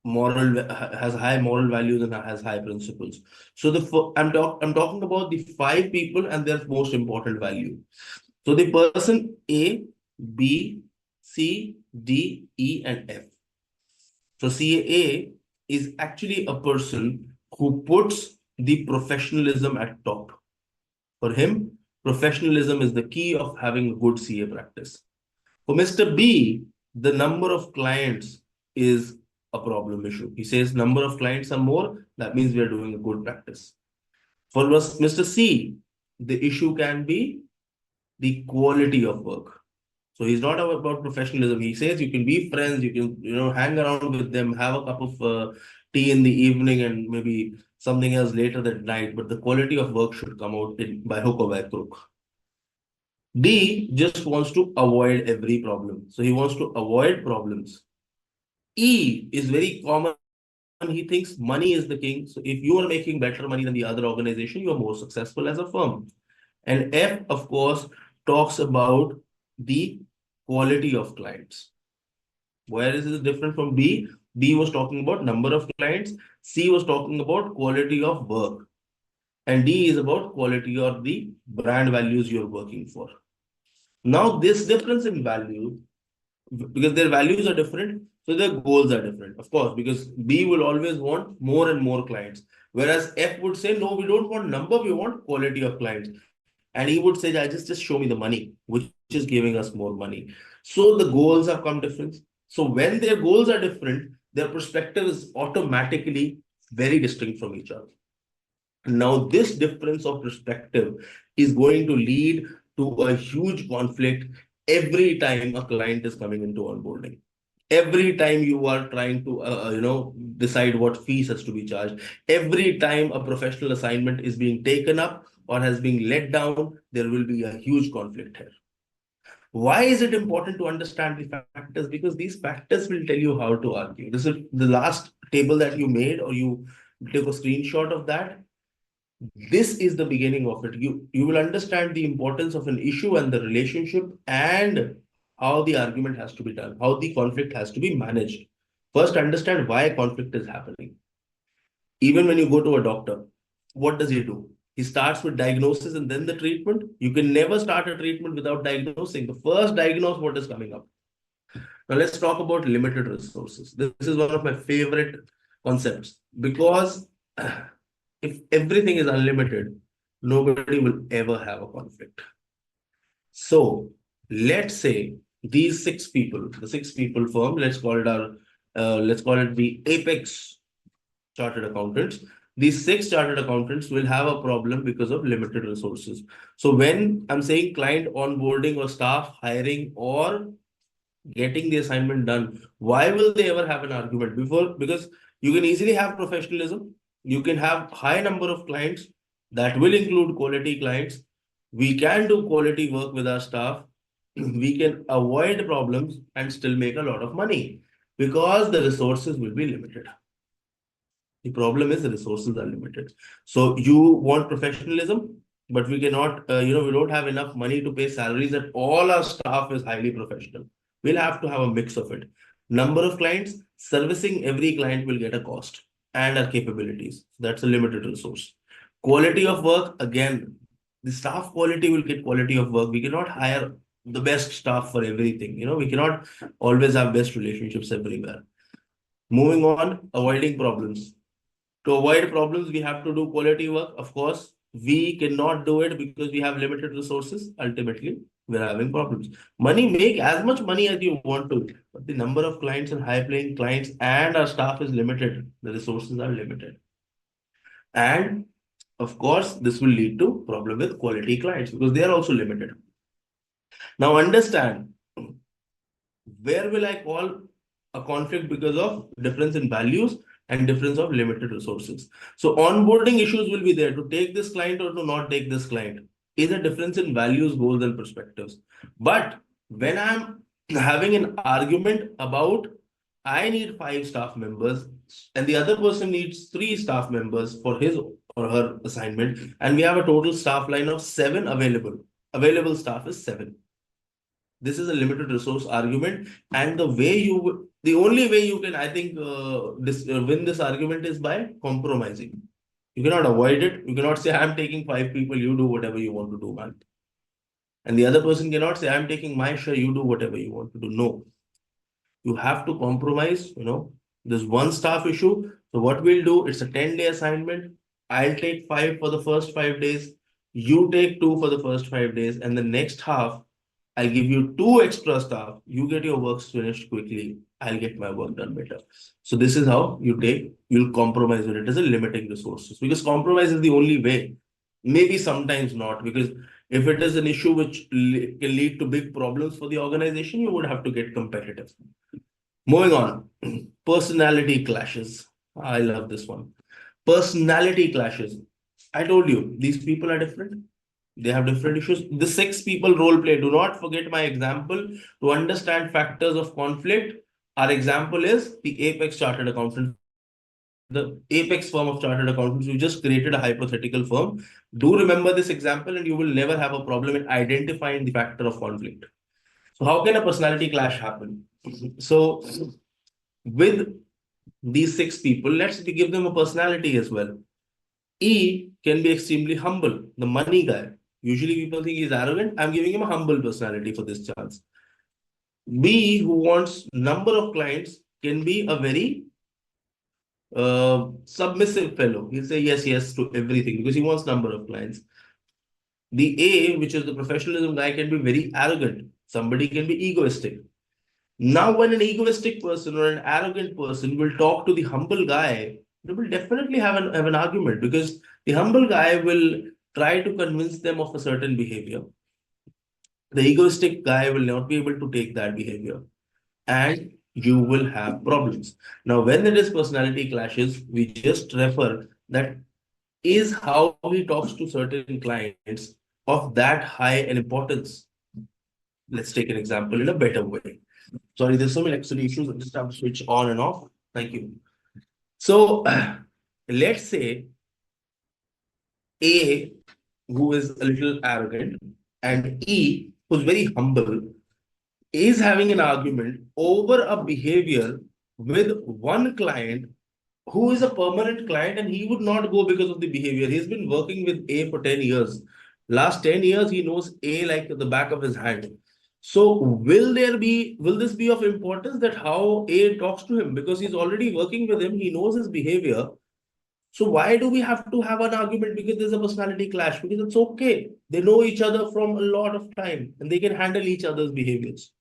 moral, has high moral values and has high principles. So I'm talking about the 5 people and their most important value. So the person A, B, C, D, E, and F. So CA is actually a person who puts the professionalism at top. For him, professionalism is the key of having a good CA practice. For Mr. B, the number of clients is a problem issue. He says number of clients are more, that means we are doing a good practice. For Mr. C, the issue can be the quality of work. So he's not about professionalism. He says you can be friends, you can hang around with them, have a cup of tea in the evening and maybe something else later that night, but the quality of work should come out by hook or by crook. D just wants to avoid every problem. So he wants to avoid problems. E is very common. He thinks money is the king. So if you are making better money than the other organization, you are more successful as a firm. And F, of course, talks about the quality of clients. Where is it different from B? B was talking about number of clients. C was talking about quality of work. And D is about quality or the brand values you're working for. Now, this difference in value, because their values are different, so their goals are different. Of course, because B will always want more and more clients. Whereas F would say, no, we don't want number, we want quality of clients. And he would say, just show me the money, which is giving us more money. So the goals have come different. So when their goals are different, their perspective is automatically very distinct from each other. Now, this difference of perspective is going to lead to a huge conflict every time a client is coming into onboarding. Every time you are trying to, decide what fees has to be charged. Every time a professional assignment is being taken up or has been let down, there will be a huge conflict here. Why is it important to understand the factors? Because these factors will tell you how to argue. This is the last table that you made, or you take a screenshot of that. This is the beginning of it. You will understand the importance of an issue and the relationship and how the argument has to be done, how the conflict has to be managed. First, understand why conflict is happening. Even when you go to a doctor, what does he do? He starts with diagnosis and then the treatment. You can never start a treatment without diagnosing. The first diagnose what is coming up. Now let's talk about limited resources. This is one of my favorite concepts, because if everything is unlimited, nobody will ever have a conflict. So let's say these 6 people, the 6 people firm, let's call it the Apex Chartered Accountants. These 6 chartered accountants will have a problem because of limited resources. So when I'm saying client onboarding or staff hiring or getting the assignment done, why will they ever have an argument? Because you can easily have professionalism. You can have high number of clients that will include quality clients. We can do quality work with our staff. We can avoid problems and still make a lot of money because the resources will be limited. The problem is the resources are limited. So you want professionalism, but we cannot, we don't have enough money to pay salaries that all our staff is highly professional. We'll have to have a mix of it. Number of clients, servicing every client will get a cost and our capabilities. That's a limited resource. Quality of work, again, the staff quality will get quality of work. We cannot hire the best staff for everything. We cannot always have best relationships everywhere. Moving on, avoiding problems. To avoid problems, we have to do quality work. Of course, we cannot do it because we have limited resources. Ultimately, we're having problems. Make as much money as you want to, but the number of clients and high-paying clients and our staff is limited. The resources are limited. And of course, this will lead to problem with quality clients because they are also limited. Now understand, where will I call a conflict because of difference in values and difference of limited resources? So onboarding issues will be there to take this client or to not take this client. Is a difference in values, goals, and perspectives. But when I'm having an argument about I need 5 staff members and the other person needs 3 staff members for his or her assignment, and we have a total staff line of 7 available staff is 7. This is a limited resource argument, and the only way you can, I think, win this argument is by compromising. You cannot avoid it. You cannot say, I'm taking 5 people, you do whatever you want to do, man. And the other person cannot say, I'm taking my share, you do whatever you want to do. No. You have to compromise, There's one staff issue. So what we'll do, it's a 10-day assignment. I'll take 5 for the first 5 days. You take 2 for the first 5 days, and the next half, I'll give you 2 extra staff. You get your works finished quickly. I'll get my work done better. So this is how you'll compromise when it is a limiting resources, because compromise is the only way. Maybe sometimes not, because if it is an issue which can lead to big problems for the organization, you would have to get competitive. Moving on, personality clashes. I love this one. Personality clashes. I told you, these people are different. They have different issues. The 6 people role play. Do not forget my example to understand factors of conflict. Our example is the Apex Chartered Accountants. The Apex firm of Chartered Accountants. We just created a hypothetical firm. Do remember this example, and you will never have a problem in identifying the factor of conflict. So how can a personality clash happen? So with these 6 people, let's give them a personality as well. E can be extremely humble, the money guy. Usually people think he's arrogant. I'm giving him a humble personality for this chance. B, who wants number of clients, can be a very submissive fellow. He'll say yes to everything because he wants number of clients. The A, which is the professionalism guy, can be very arrogant. Somebody can be egoistic. Now, when an egoistic person or an arrogant person will talk to the humble guy, they will definitely have an argument, because the humble guy will try to convince them of a certain behavior. The egoistic guy will not be able to take that behavior, and you will have problems. Now, when there is personality clashes, we just refer that is how he talks to certain clients of that high an importance. Let's take an example in a better way. Sorry, there's so many actually issues. I just have to switch on and off. Thank you. So let's say A, who is a little arrogant, and E, who's very humble, is having an argument over a behavior with one client who is a permanent client, and he would not go because of the behavior. He's been working with A for 10 years. Last 10 years, he knows A like the back of his hand. So will this be of importance that how A talks to him? Because he's already working with him, he knows his behavior. So why do we have to have an argument because there's a personality clash? Because it's okay. They know each other from a lot of time and they can handle each other's behaviors.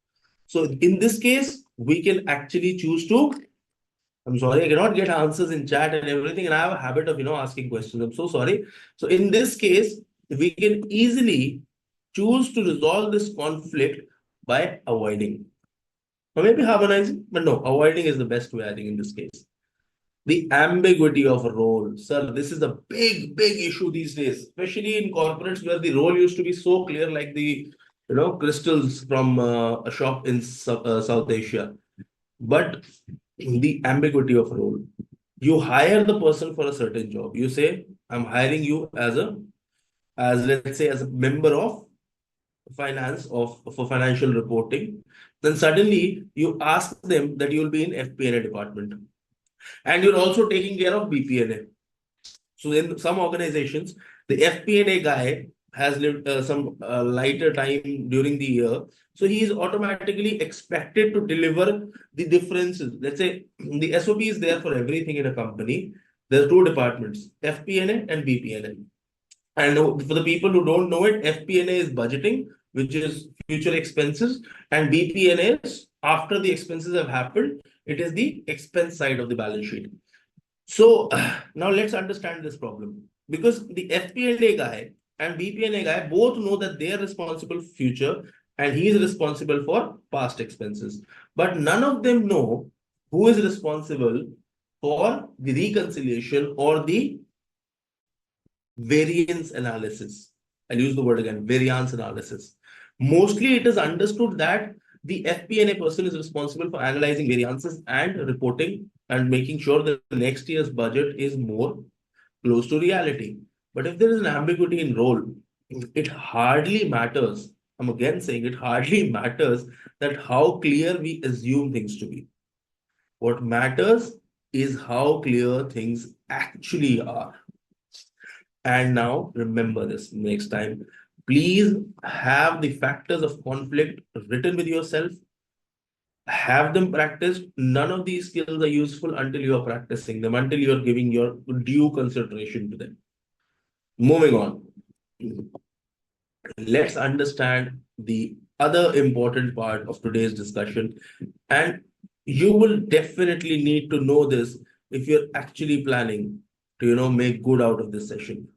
So in this case, we can actually choose to, I'm sorry, I cannot get answers in chat and everything, and I have a habit of, asking questions. I'm so sorry. So in this case, we can easily choose to resolve this conflict by avoiding. Or maybe harmonizing, but no, avoiding is the best way, I think, in this case. The ambiguity of a role. Sir, this is a big issue these days, especially in corporates where the role used to be so clear, like the crystals from a shop in South Asia. But the ambiguity of role. You hire the person for a certain job. You say, I'm hiring you as let's say, as a member of finance for financial reporting. Then suddenly you ask them that you'll be in FP&A department. And you're also taking care of BP&A. So in some organizations, the FP&A guy has lived some lighter time during the year. So he is automatically expected to deliver the differences. Let's say the SOP is there for everything in a company. There are 2 departments, FP&A and BP&A. And for the people who don't know it, FP&A is budgeting, which is future expenses, and BP&A is after the expenses have happened, it is the expense side of the balance sheet. So now let's understand this problem, because the FP&A guy and BP&A guy both know that they are responsible for future and he is responsible for past expenses. But none of them know who is responsible for the reconciliation or the variance analysis. I'll use the word again, variance analysis. Mostly it is understood that the FP&A person is responsible for analyzing variances and reporting and making sure that the next year's budget is more close to reality. But if there is an ambiguity in role, it hardly matters. I'm again saying it hardly matters that how clear we assume things to be. What matters is how clear things actually are. And now remember this next time. Please have the factors of conflict written with yourself. Have them practiced. None of these skills are useful until you are practicing them, until you are giving your due consideration to them. Moving on. let's understand the other important part of today's discussion. And you will definitely need to know this if you're actually planning to, make good out of this session.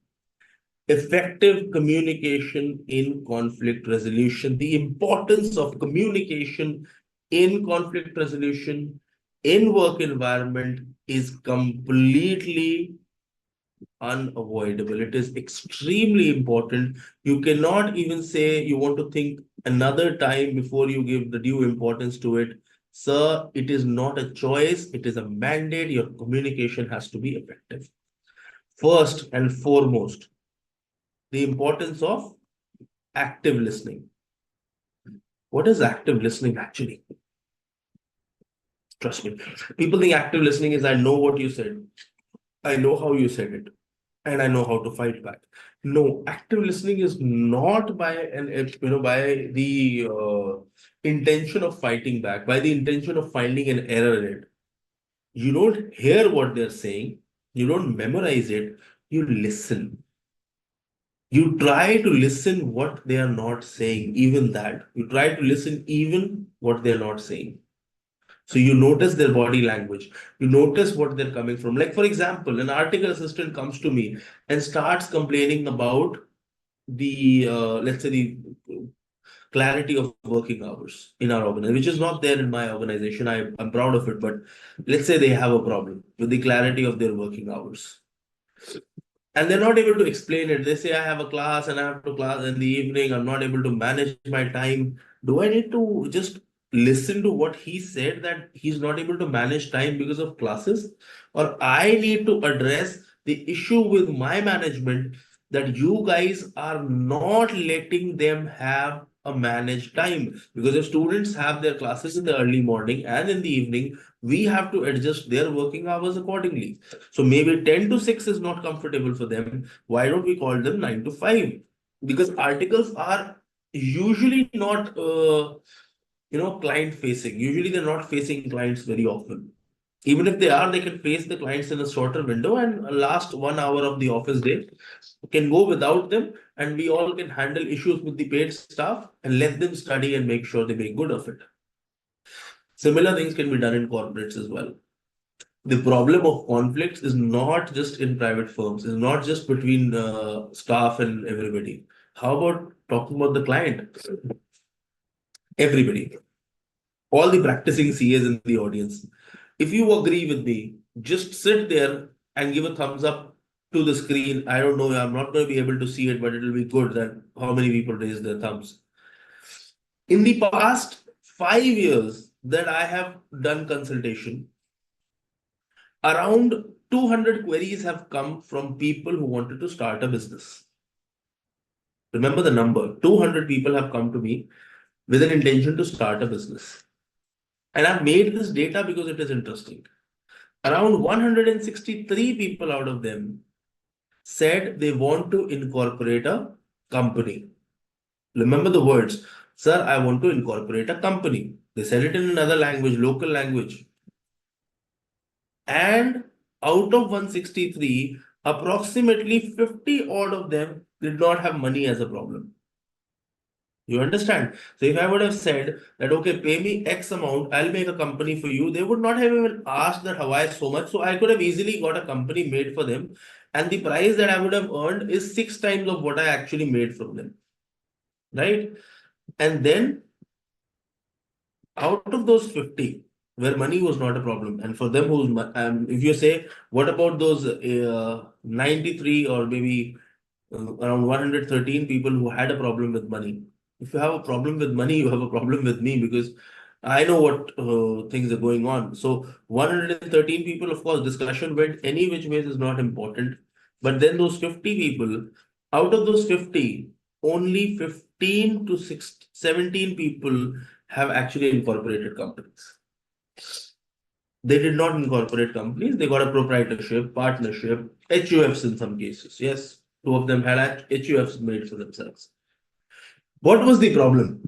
Effective communication in conflict resolution, the importance of communication in conflict resolution in work environment is completely unavoidable. It is extremely important. You cannot even say you want to think another time before you give the due importance to it. Sir, it is not a choice, it is a mandate. Your communication has to be effective. First and foremost, the importance of active listening. What is active listening actually? Trust me, people think active listening is I know what you said, I know how you said it, and I know how to fight back. No, active listening is not by by the intention of fighting back, by the intention of finding an error in it. You don't hear what they're saying, you don't memorize it, you listen. You try to listen what they are not saying, even that. You try to listen even what they're not saying. So you notice their body language, you notice what they're coming from. Like, for example, an article assistant comes to me and starts complaining about the, let's say, the clarity of working hours in our organization, which is not there in my organization. I'm proud of it, but let's say they have a problem with the clarity of their working hours. And they're not able to explain it. They say, I have a class and I have to class in the evening. I'm not able to manage my time. Do I need to just listen to what he said that he's not able to manage time because of classes? Or I need to address the issue with my management that you guys are not letting them have a managed time? Because if students have their classes in the early morning and in the evening, we have to adjust their working hours accordingly. So maybe 10 to 6 is not comfortable for them. Why don't we call them 9 to 5? Because articles are usually not client facing. Usually they're not facing clients very often. Even if they are, they can face the clients in a shorter window, and last 1 hour of the office day can go without them, and we all can handle issues with the paid staff and let them study and make sure they make good of it. Similar things can be done in corporates as well. The problem of conflicts is not just in private firms, it's not just between staff and everybody. How about talking about the client? Everybody, all the practicing CAs in the audience. If you agree with me, just sit there and give a thumbs up to the screen. I don't know, I'm not going to be able to see it, but it'll be good that how many people raise their thumbs. In the past 5 years that I have done consultation, around 200 queries have come from people who wanted to start a business. Remember the number, 200 people have come to me with an intention to start a business. And I've made this data because it is interesting. Around 163 people out of them said they want to incorporate a company. Remember the words, sir, I want to incorporate a company. They said it in another language, local language. And out of 163, approximately 50 odd of them did not have money as a problem. You understand? So if I would have said that, okay, pay me X amount, I'll make a company for you, they would not have even asked that why so much. So I could have easily got a company made for them. And the price that I would have earned is 6 times of what I actually made from them. Right? And then out of those 50, where money was not a problem, and for them who's if you say, what about those 93 or maybe around 113 people who had a problem with money? If you have a problem with money, you have a problem with me, because I know what things are going on. So 113 people, of course, discussion went any which ways is not important. But then those 50 people, out of those 50, only 15 to 17 people have actually incorporated companies. They did not incorporate companies. They got a proprietorship, partnership, HUFs in some cases. Yes, 2 of them had HUFs made for themselves. What was the problem?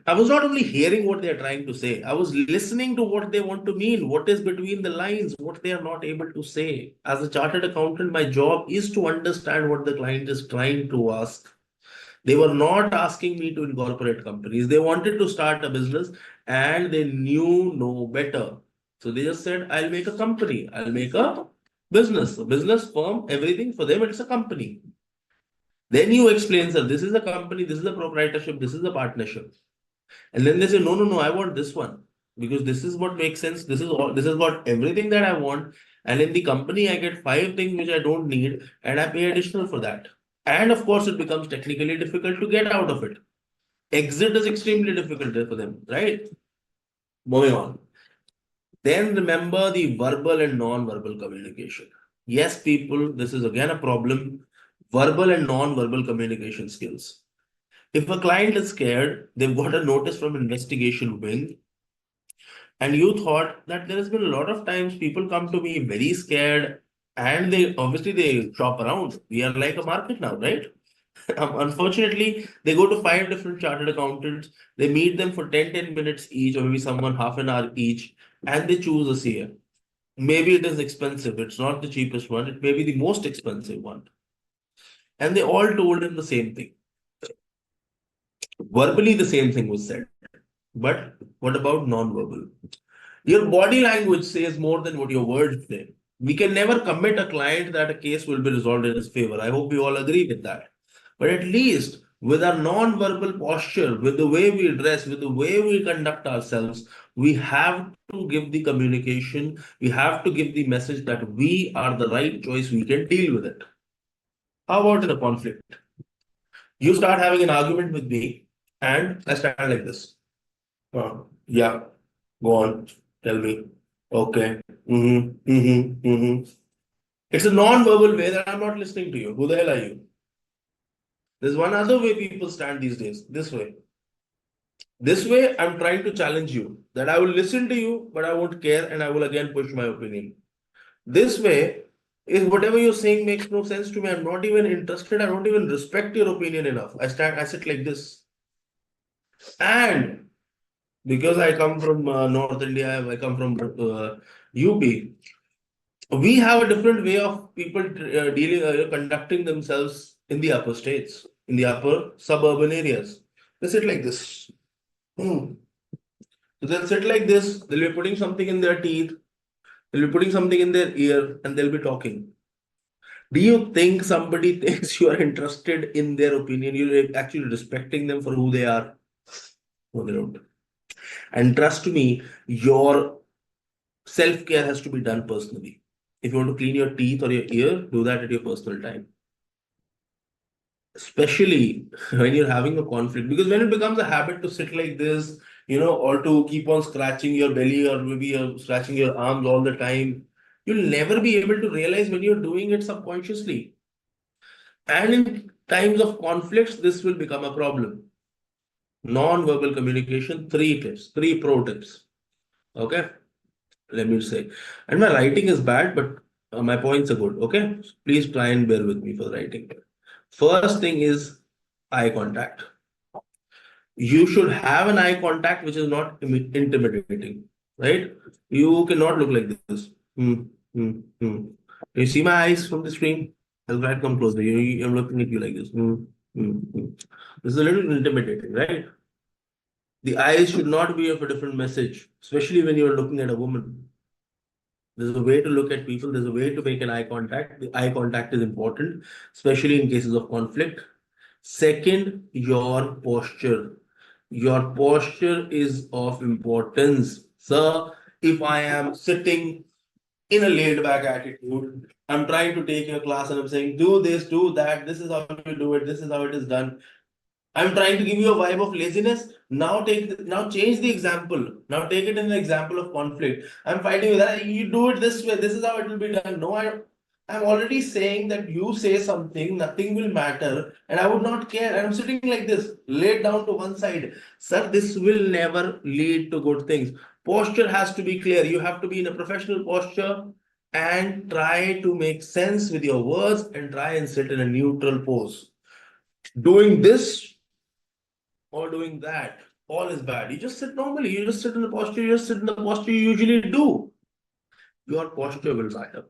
I was not only hearing what they are trying to say, I was listening to what they want to mean, what is between the lines, what they are not able to say. As a chartered accountant, my job is to understand what the client is trying to ask. They were not asking me to incorporate companies. They wanted to start a business and they knew no better. So they just said, I'll make a company, I'll make a business firm, everything for them, it's a company. Then you explain, sir, this is a company, this is a proprietorship, this is a partnership. And then they say, no, no, no, I want this one because this is what makes sense. This is all, this is what everything that I want. And in the company, I get 5 things which I don't need and I pay additional for that. And of course, it becomes technically difficult to get out of it. Exit is extremely difficult for them, right? Moving on. Then remember the verbal and non-verbal communication. Yes, people, this is again a problem. Verbal and non-verbal communication skills. If a client is scared, they've got a notice from investigation wing, and you thought that there has been a lot of times people come to me very scared and they obviously they shop around. We are like a market now, right? Unfortunately, they go to 5 different chartered accountants, they meet them for 10 minutes each, or maybe someone half an hour each, and they choose a CA. Maybe it is expensive, it's not the cheapest one, it may be the most expensive one. And they all told him the same thing. Verbally, the same thing was said. But what about non-verbal? Your body language says more than what your words say. We can never commit a client that a case will be resolved in his favor. I hope we all agree with that. But at least with our non-verbal posture, with the way we dress, with the way we conduct ourselves, we have to give the communication, we have to give the message that we are the right choice, we can deal with it. How about in a conflict? You start having an argument with me, and I stand like this. Yeah, go on, tell me. Okay. It's a non-verbal way that I'm not listening to you. Who the hell are you? There's one other way people stand these days. This way. This way, I'm trying to challenge you that I will listen to you, but I won't care and I will again push my opinion. This way is whatever you're saying makes no sense to me. I'm not even interested. I don't even respect your opinion enough. I sit like this. And because I come from North India, I come from UP, we have a different way of people conducting themselves in the upper states, in the upper suburban areas. They sit like this. So they'll sit like this, they'll be putting something in their teeth, they'll be putting something in their ear, and they'll be talking. Do you think somebody thinks you are interested in their opinion? You're actually respecting them for who they are? No, they don't. And trust me, your self-care has to be done personally. If you want to clean your teeth or your ear, do that at your personal time. Especially when you're having a conflict, because when it becomes a habit to sit like this, or to keep on scratching your belly or maybe scratching your arms all the time, you'll never be able to realize when you're doing it subconsciously. And in times of conflicts, this will become a problem. Non-verbal communication, 3 tips, 3 pro tips. Okay, let me say. And my writing is bad, but my points are good. Okay, please try and bear with me for the writing. First thing is eye contact. You should have an eye contact which is not intimidating, right? You cannot look like this. You see my eyes from the screen? I'll try to come closer. I'm looking at you like this. This is a little intimidating, right? The eyes should not be of a different message, especially when you're looking at a woman. There's a way to look at people. There's a way to make an eye contact. The eye contact is important, especially in cases of conflict. Second, your posture. Your posture is of importance. Sir, if I am sitting in a laid back attitude, I'm trying to take your class and I'm saying, do this, do that, this is how you do it, this is how it is done. I'm trying to give you a vibe of laziness. Now change the example. Now take it in an example of conflict. I'm fighting with that. You do it this way. This is how it will be done. No, I'm already saying that you say something, nothing will matter, and I would not care. And I'm sitting like this, laid down to one side. Sir, this will never lead to good things. Posture has to be clear. You have to be in a professional posture and try to make sense with your words and try and sit in a neutral pose. Doing this or doing that, all is bad. You just sit normally, you just sit in the posture, you just sit in the posture you usually do. Your posture will matter.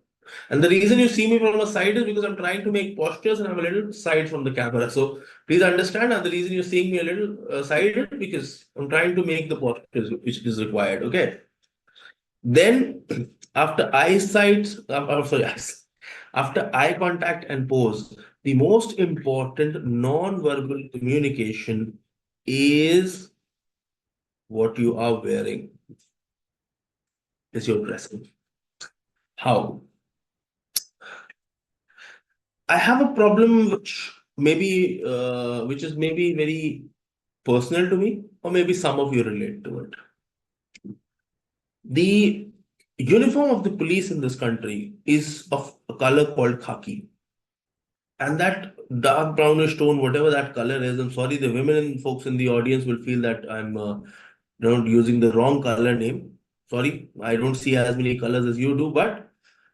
And the reason you see me from the side is because I'm trying to make postures and I'm a little side from the camera. So please understand, and the reason you're seeing me a little side is because I'm trying to make the postures which is required. Okay. Then after eyesight, after eye contact and pose, the most important non-verbal communication is what you are wearing. Is your dressing. How? I have a problem which which is maybe very personal to me, or maybe some of you relate to it. The uniform of the police in this country is of a color called khaki. And that dark brownish tone, whatever that color is, I'm sorry, the women and folks in the audience will feel that I'm using the wrong color name. Sorry, I don't see as many colors as you do, but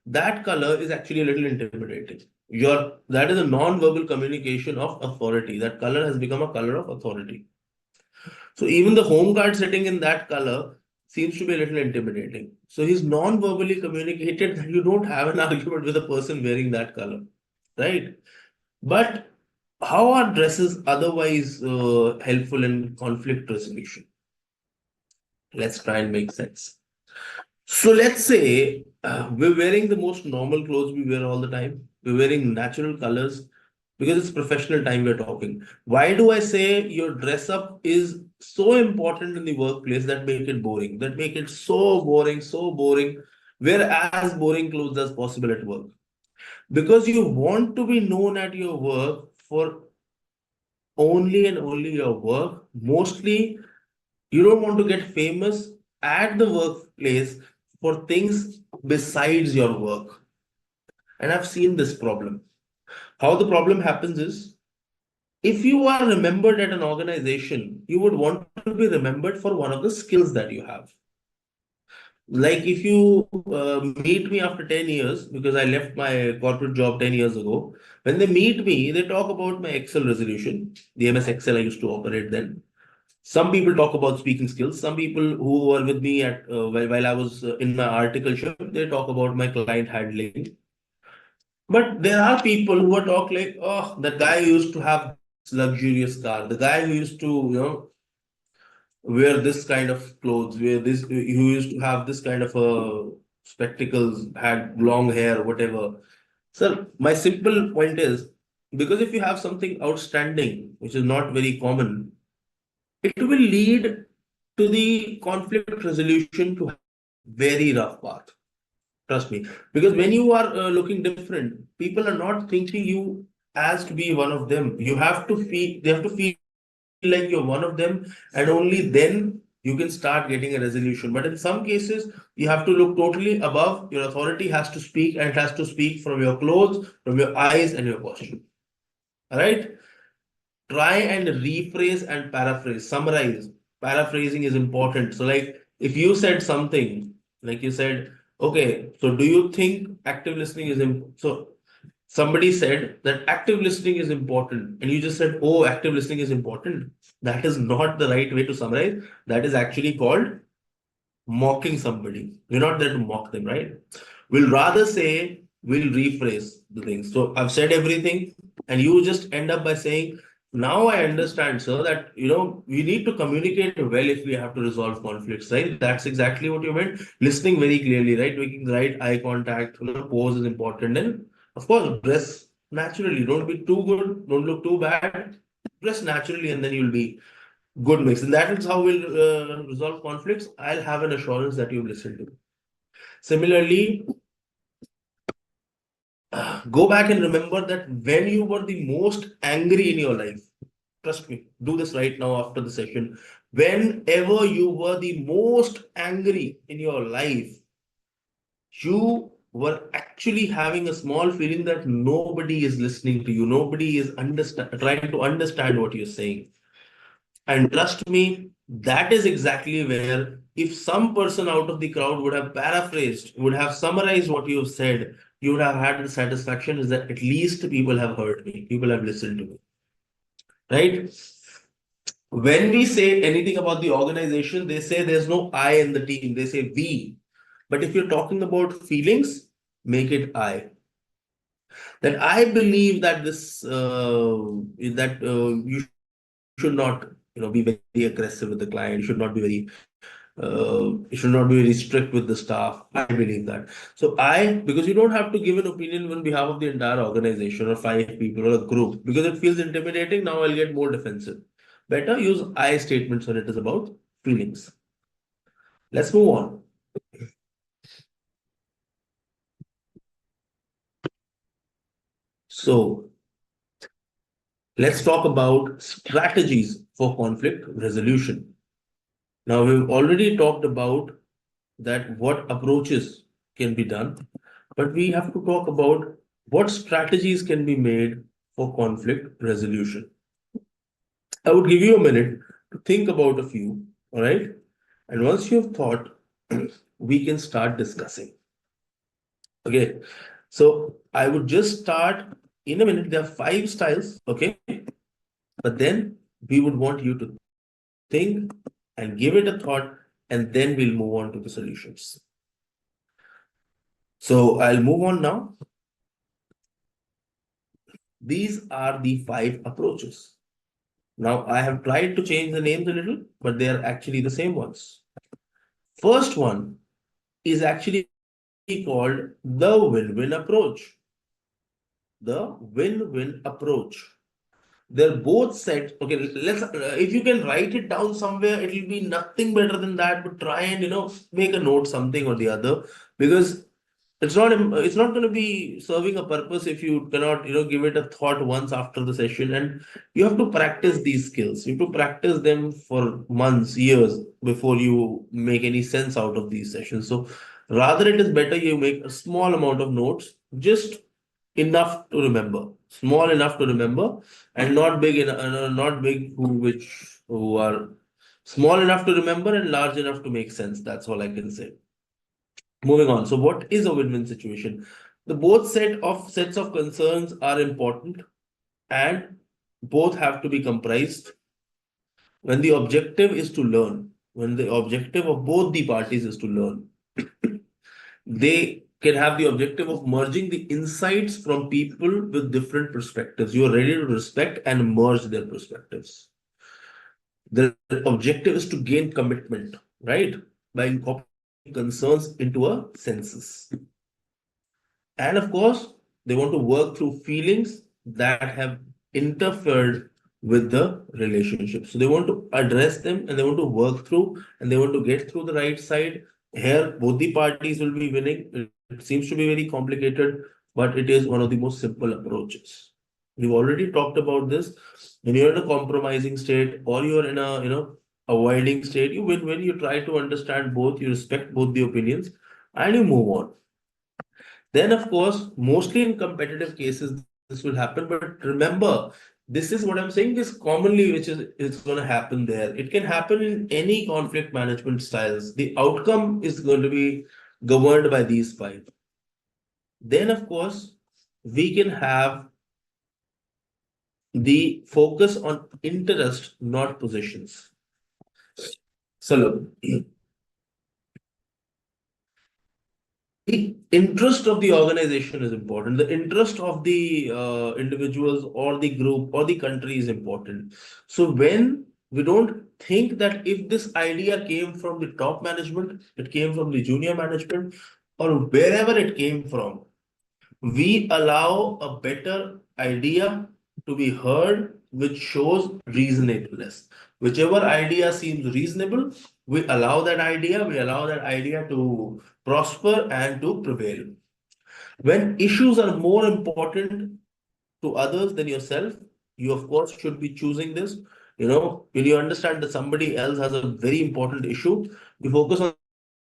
that color is actually a little intimidating. That is a non-verbal communication of authority. That color has become a color of authority. So even the home guard sitting in that color seems to be a little intimidating. So he's non-verbally communicated that you don't have an argument with a person wearing that color, right? But how are dresses otherwise helpful in conflict resolution? Let's try and make sense. So let's say we're wearing the most normal clothes we wear all the time. We're wearing natural colors because it's professional time we're talking. Why do I say your dress up is so important in the workplace that make it boring, that make it so boring, wear as boring clothes as possible at work? Because you want to be known at your work for only and only your work. Mostly, you don't want to get famous at the workplace for things besides your work. And I've seen this problem. How the problem happens is, if you are remembered at an organization, you would want to be remembered for one of the skills that you have. Like if you meet me after 10 years, because I left my corporate job 10 years ago, when they meet me, they talk about my Excel resolution, the MS Excel I used to operate then. Some people talk about speaking skills. Some people who were with me at while I was in my articleship, they talk about my client handling. But there are people who are talk like, oh, the guy who used to have this luxurious car, the guy who used to, wear this kind of clothes, who used to have this kind of spectacles, had long hair, whatever. Sir, my simple point is, because if you have something outstanding, which is not very common, it will lead to the conflict resolution to very rough path. Trust me, because when you are looking different, people are not thinking you as to be one of them. They have to feel like you're one of them, and only then you can start getting a resolution. But in some cases, you have to look totally above. Your authority has to speak, and it has to speak from your clothes, from your eyes, and your posture. All right. Try and rephrase and paraphrase, summarize. Paraphrasing is important. So, like if you said something, like you said, okay, so do you think active listening is important? So somebody said that active listening is important, and you just said, oh, active listening is important. That is not the right way to summarize. That is actually called mocking somebody. You're not there to mock them, right? We'll rather say, we'll rephrase the things. So I've said everything, and you just end up by saying, now I understand, sir, that we need to communicate well if we have to resolve conflicts, right? That's exactly what you meant. Listening very clearly, right? Making the right eye contact, pose is important. And of course, dress naturally. Don't be too good, don't look too bad. Dress naturally, and then you'll be good mix. And that is how we'll resolve conflicts. I'll have an assurance that you've listened to. Similarly, go back and remember that when you were the most angry in your life, trust me, do this right now after the session. Whenever you were the most angry in your life, you were actually having a small feeling that nobody is listening to you. Nobody is trying to understand what you're saying. And trust me, that is exactly where, if some person out of the crowd would have paraphrased, would have summarized what you have said, you would have had the satisfaction is that at least people have heard me, people have listened to me. Right? When we say anything about the organization, they say there's no I in the team, they say we. But if you're talking about feelings, make it I. That I believe that you should not, be very aggressive with the client. You should not be very strict with the staff. I believe that. So because you don't have to give an opinion on behalf of the entire organization or 5 people or a group because it feels intimidating. Now I'll get more defensive. Better use I statements when it is about feelings. Let's move on. So let's talk about strategies for conflict resolution. Now, we've already talked about that what approaches can be done, but we have to talk about what strategies can be made for conflict resolution. I would give you a minute to think about a few, all right? And once you've thought, we can start discussing. Okay, so I would just start in a minute. There are 5 styles, okay? But then we would want you to think and give it a thought, and then we'll move on to the solutions. So I'll move on now. These are the 5 approaches. Now I have tried to change the names a little, but they are actually the same ones. First one is actually called the win-win approach. The win-win approach. They're both set. Okay, let's if you can write it down somewhere, it will be nothing better than that, but try and make a note, something or the other, because it's not going to be serving a purpose if you cannot give it a thought once after the session. And you have to practice these skills. You have to practice them for months, years before you make any sense out of these sessions. So rather, it is better you make a small amount of notes, just enough to remember, small enough to remember, and not big who are small enough to remember and large enough to make sense. That's all I can say. Moving on. So what is a win-win situation? The both sets of concerns are important, and both have to be comprised when the objective is to learn, when the objective of both the parties is to learn. They can have the objective of merging the insights from people with different perspectives. You are ready to respect and merge their perspectives. The objective is to gain commitment, right? By incorporating concerns into a census. And of course, they want to work through feelings that have interfered with the relationship. So they want to address them, and they want to work through, and they want to get through the right side. Here, both the parties will be winning. It seems to be very complicated, but it is one of the most simple approaches. We've already talked about this. When you're in a compromising state or you're in a avoiding state, you win when you try to understand both, you respect both the opinions, and you move on. Then, of course, mostly in competitive cases, this will happen. But remember, this is what I'm saying is commonly which is going to happen there. It can happen in any conflict management styles. The outcome is going to be governed by these 5. Then, of course, we can have the focus on interest, not positions. So look, the interest of the organization is important. The interest of the individuals or the group or the country is important. So when we don't think that if this idea came from the top management, it came from the junior management, or wherever it came from, we allow a better idea to be heard, which shows reasonableness. Whichever idea seems reasonable, we allow that idea to prosper and to prevail. When issues are more important to others than yourself, you of course should be choosing this. When you understand that somebody else has a very important issue, you focus on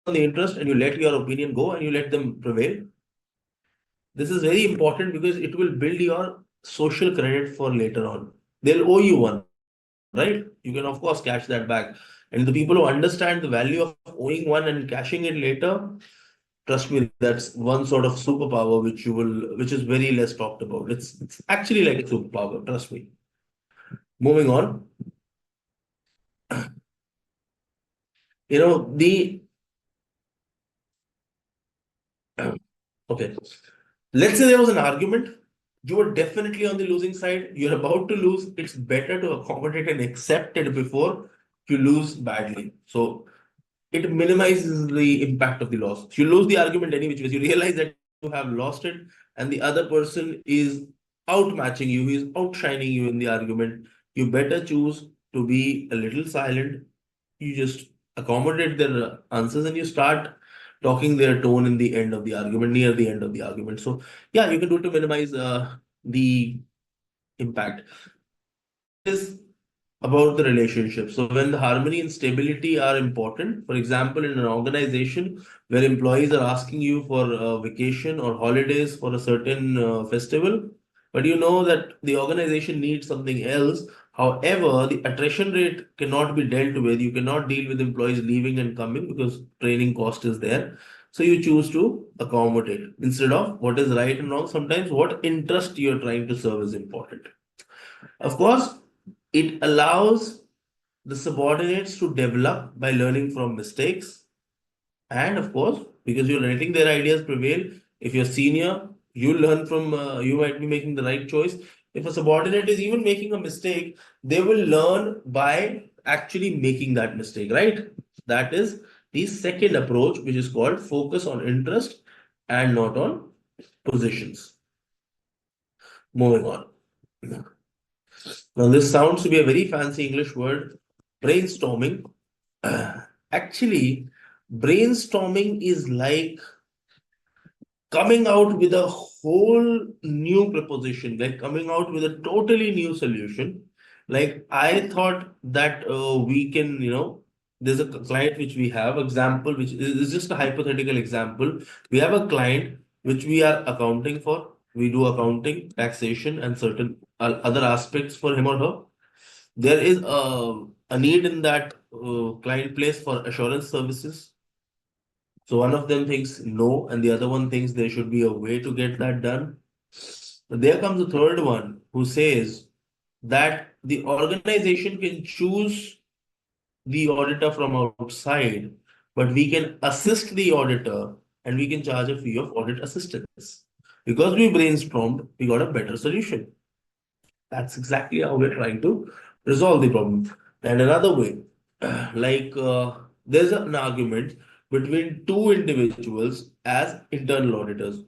the interest and you let your opinion go and you let them prevail. This is very important because it will build your social credit for later on. They'll owe you one, right? You can of course cash that back. And the people who understand the value of owing one and cashing it later, trust me, that's one sort of superpower which is very less talked about. It's actually like a superpower, trust me. Moving on. You know, okay, let's say there was an argument. You were definitely on the losing side. You're about to lose. It's better to accommodate and accept it before you lose badly. So it minimizes the impact of the loss. You lose the argument anyway, because you realize that you have lost it and the other person is outmatching you, he is outshining you in the argument. You better choose to be a little silent. You just accommodate their answers and you start talking their tone in the end of the argument, near the end of the argument. So yeah, you can do it to minimize the impact. Is about the relationship. So when the harmony and stability are important, for example, in an organization where employees are asking you for a vacation or holidays for a certain festival, but you know that the organization needs something else. However, the attrition rate cannot be dealt with. You cannot deal with employees leaving and coming because training cost is there. So you choose to accommodate instead of what is right and wrong. Sometimes what interest you're trying to serve is important. Of course, it allows the subordinates to develop by learning from mistakes. And of course, because you're letting their ideas prevail, if you're senior, you learn from, you might be making the right choice. If a subordinate is even making a mistake, they will learn by actually making that mistake, right? That is the second approach, which is called focus on interest and not on positions. Moving on. Now, this sounds to be a very fancy English word, brainstorming. Actually, brainstorming is like coming out with a whole new proposition, like coming out with a totally new solution. Like I thought that we can, there's a client which we have, example, which is just a hypothetical example. We have a client which we are accounting for. We do accounting, taxation, and certain other aspects for him or her. There is a need in that client place for assurance services. So one of them thinks no, and the other one thinks there should be a way to get that done. But there comes the third one who says that the organization can choose the auditor from outside, but we can assist the auditor and we can charge a fee of audit assistance. Because we brainstormed, we got a better solution. That's exactly how we're trying to resolve the problem. And another way, there's an argument between two individuals as internal auditors.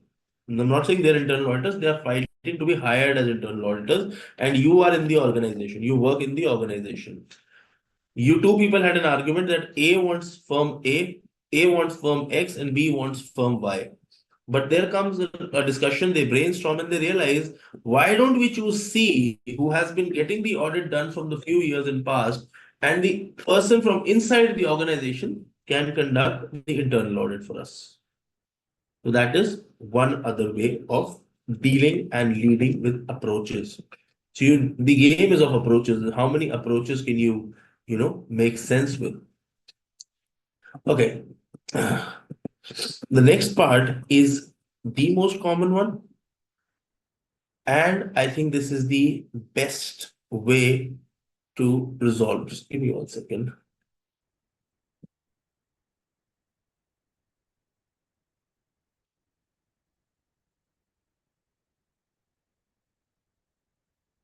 And I'm not saying they're internal auditors, they are fighting to be hired as internal auditors, and you are in the organization, you work in the organization. You two people had an argument that A wants firm A wants firm X, and B wants firm Y. But there comes a discussion, they brainstorm and they realize, why don't we choose C, who has been getting the audit done from the few years in past, and the person from inside the organization can conduct the internal audit for us. So that is one other way of dealing and leading with approaches. So the game is of approaches. How many approaches can you, make sense with? Okay. The next part is the most common one. And I think this is the best way to resolve. Just give me 1 second.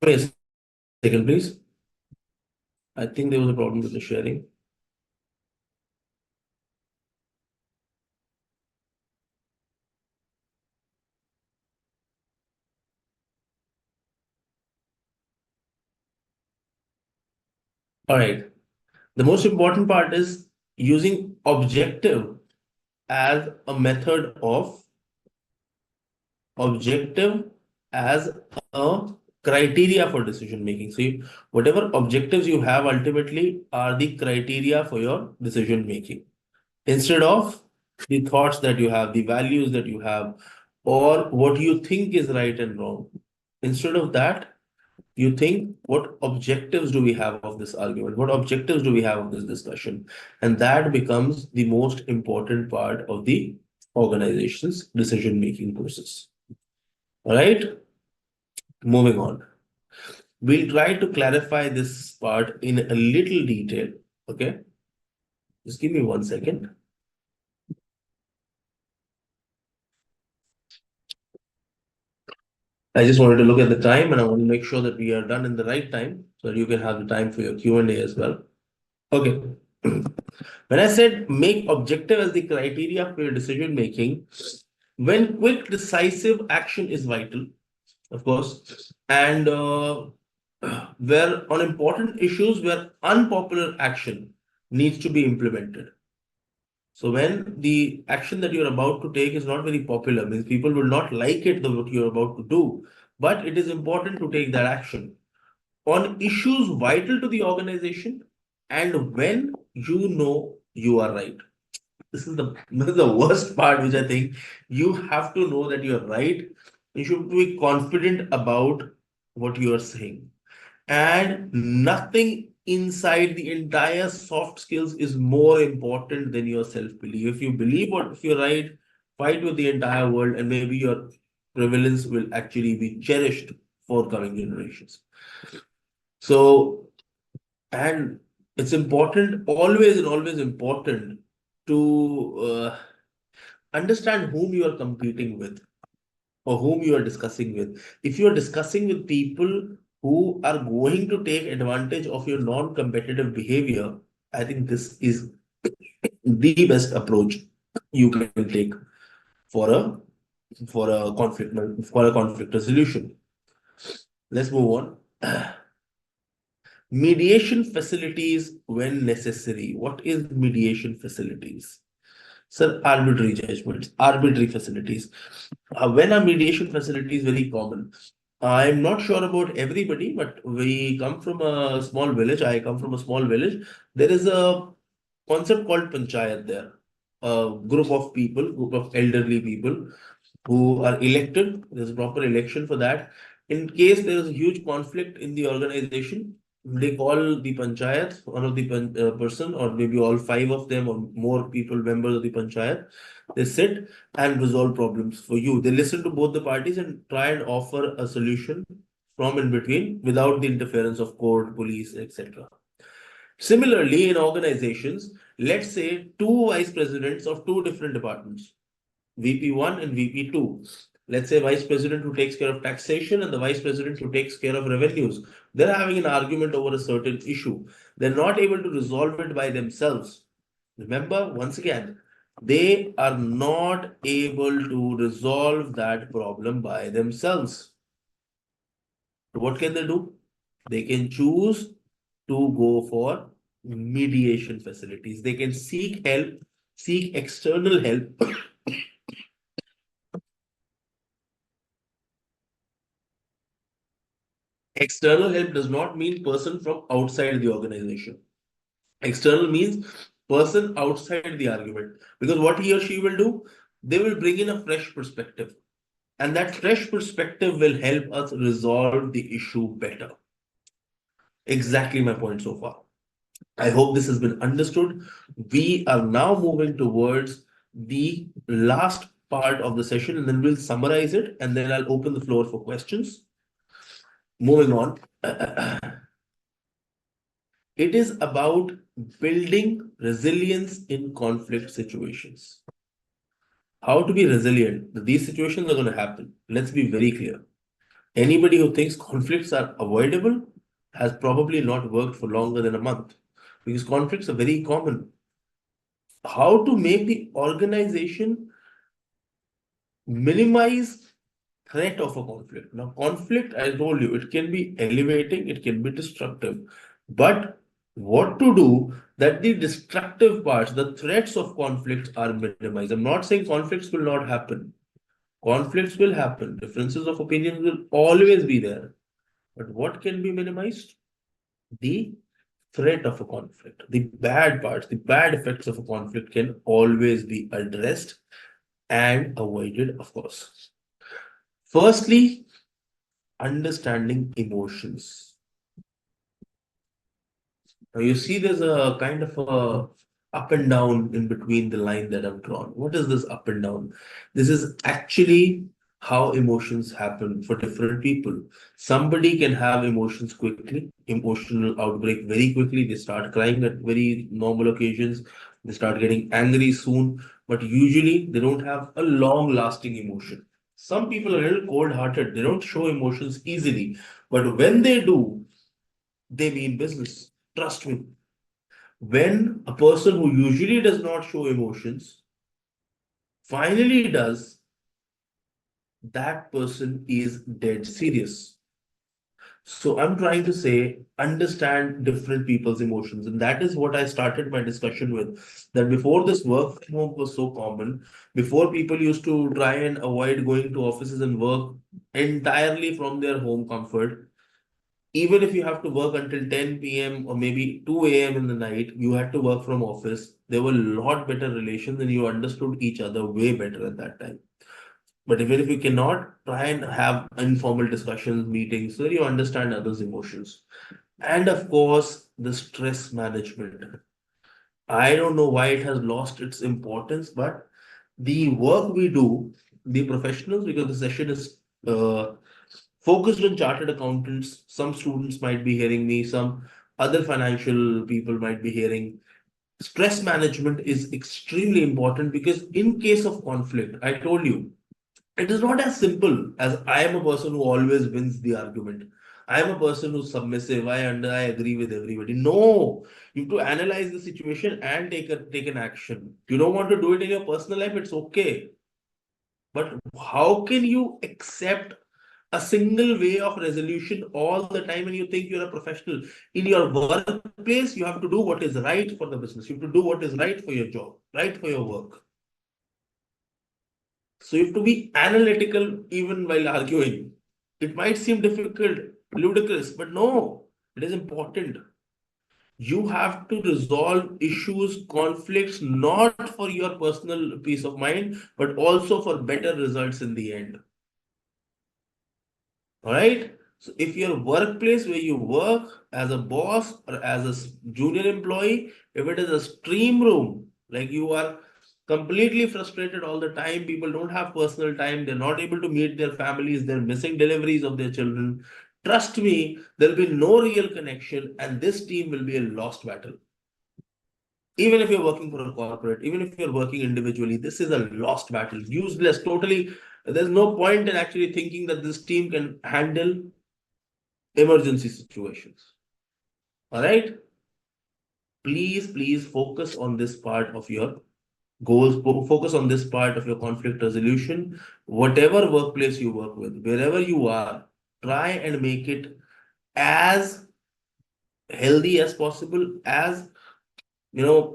Wait a second, please. I think there was a problem with the sharing. All right. The most important part is using objective as a method of as a criteria for decision making. So whatever objectives you have ultimately are the criteria for your decision making. Instead of the thoughts that you have, the values that you have, or what you think is right and wrong. Instead of that, you think, what objectives do we have of this argument? What objectives do we have of this discussion? And that becomes the most important part of the organization's decision-making process. All right, moving on. We'll try to clarify this part in a little detail Okay, just give me 1 second. I just wanted to look at the time and I want to make sure that we are done in the right time so that you can have the time for your Q&A as well. Okay. When I said make objective as the criteria for your decision making, when quick, decisive action is vital, of course, and where on important issues where unpopular action needs to be implemented. So when the action that you're about to take is not very popular, means people will not like it, what you're about to do, but it is important to take that action on issues vital to the organization and when you know you are right. This is the worst part, which I think you have to know that you're right. You should be confident about what you are saying. And nothing inside the entire soft skills is more important than your self-belief. If you believe if you're right, fight with the entire world, and maybe your prevalence will actually be cherished for coming generations. So, and it's important, always and always important to understand whom you are competing with or whom you are discussing with. If you are discussing with people who are going to take advantage of your non-competitive behavior, I think this is the best approach you can take for a conflict resolution. Let's move on. Mediation facilities when necessary. What is mediation facilities? Sir, arbitrary judgments, arbitrary facilities. When are mediation facilities very common? I'm not sure about everybody, but we come from a small village. I come from a small village. There is a concept called panchayat there. A group of people, group of elderly people who are elected. There's a proper election for that. In case there is a huge conflict in the organization, they call the panchayat, one of the person, or maybe all 5 of them or more people, members of the panchayat. They sit and resolve problems for you. They listen to both the parties and try and offer a solution from in between without the interference of court, police, etc. Similarly, in organizations, let's say 2 vice presidents of 2 different departments, VP1 and VP2. Let's say vice president who takes care of taxation and the vice president who takes care of revenues. They're having an argument over a certain issue. They're not able to resolve it by themselves. Remember, once again, they are not able to resolve that problem by themselves. What can they do? They can choose to go for mediation facilities. They can seek help, seek external help. External help does not mean person from outside the organization. External means person outside the argument. Because what he or she will do, they will bring in a fresh perspective. And that fresh perspective will help us resolve the issue better. Exactly my point so far. I hope this has been understood. We are now moving towards the last part of the session, and then we'll summarize it, and then I'll open the floor for questions. Moving on. It is about building resilience in conflict situations. How to be resilient? These situations are going to happen. Let's be very clear. Anybody who thinks conflicts are avoidable has probably not worked for longer than a month, because conflicts are very common. How to make the organization minimize threat of a conflict? Now, conflict, I told you, it can be elevating, it can be destructive, but what to do that the destructive parts, the threats of conflicts are minimized. I'm not saying conflicts will not happen. Conflicts will happen. Differences of opinions will always be there. But what can be minimized? The threat of a conflict. The bad parts, the bad effects of a conflict can always be addressed and avoided, of course. Firstly, understanding emotions. Now you see there's a kind of a up and down in between the line that I've drawn. What is this up and down? This is actually how emotions happen for different people. Somebody can have emotions quickly, emotional outbreak very quickly. They start crying at very normal occasions. They start getting angry soon, but usually they don't have a long lasting emotion. Some people are a little cold hearted. They don't show emotions easily, but when they do, they mean business. Trust me. When a person who usually does not show emotions finally does, that person is dead serious. So I'm trying to say, understand different people's emotions. And that is what I started my discussion with. That before this work from home was so common, before people used to try and avoid going to offices and work entirely from their home comfort, even if you have to work until 10 p.m. or maybe 2 a.m. in the night, you had to work from office. There were a lot better relations and you understood each other way better at that time. But even if you cannot, try and have informal discussions, meetings, so that you understand others' emotions. And of course, the stress management. I don't know why it has lost its importance, but the work we do, the professionals, because the session is focused on chartered accountants. Some students might be hearing me, some other financial people might be hearing. Stress management is extremely important because in case of conflict, I told you, it is not as simple as I am a person who always wins the argument. I am a person who's submissive. I agree with everybody. No, you have to analyze the situation and take an action. You don't want to do it in your personal life, it's okay. But how can you accept a single way of resolution all the time when you think you're a professional? In your workplace, you have to do what is right for the business. You have to do what is right for your job, right for your work. So you have to be analytical even while arguing. It might seem difficult, ludicrous, but no, it is important. You have to resolve issues, conflicts, not for your personal peace of mind, but also for better results in the end. All right. So if your workplace where you work as a boss or as a junior employee, if it is a stream room, like you are completely frustrated all the time, people don't have personal time, they're not able to meet their families, they're missing deliveries of their children. Trust me, there'll be no real connection, and this team will be a lost battle. Even if you're working for a corporate, even if you're working individually, this is a lost battle, useless, totally. There's no point in actually thinking that this team can handle emergency situations. All right. Please focus on this part of your goals. Focus on this part of your conflict resolution. Whatever workplace you work with, wherever you are, try and make it as healthy as possible, as you know,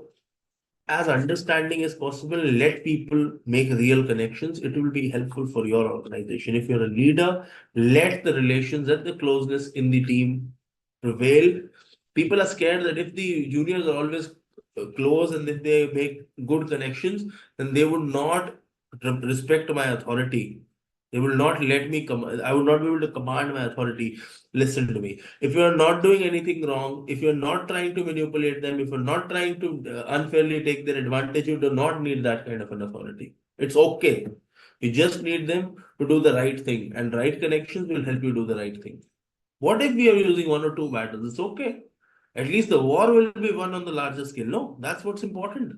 as understanding as possible. Let people make real connections. It will be helpful for your organization. If you're a leader, let the relations and the closeness in the team prevail. People are scared that if the juniors are always close and if they make good connections, then they would not respect my authority. They will not let me come. I will not be able to command my authority. Listen to me. If you are not doing anything wrong, if you're not trying to manipulate them, if you're not trying to unfairly take their advantage, you do not need that kind of an authority. It's okay. You just need them to do the right thing, and right connections will help you do the right thing. What if we are using one or two battles? It's okay. At least the war will be won on the larger scale. No, that's what's important.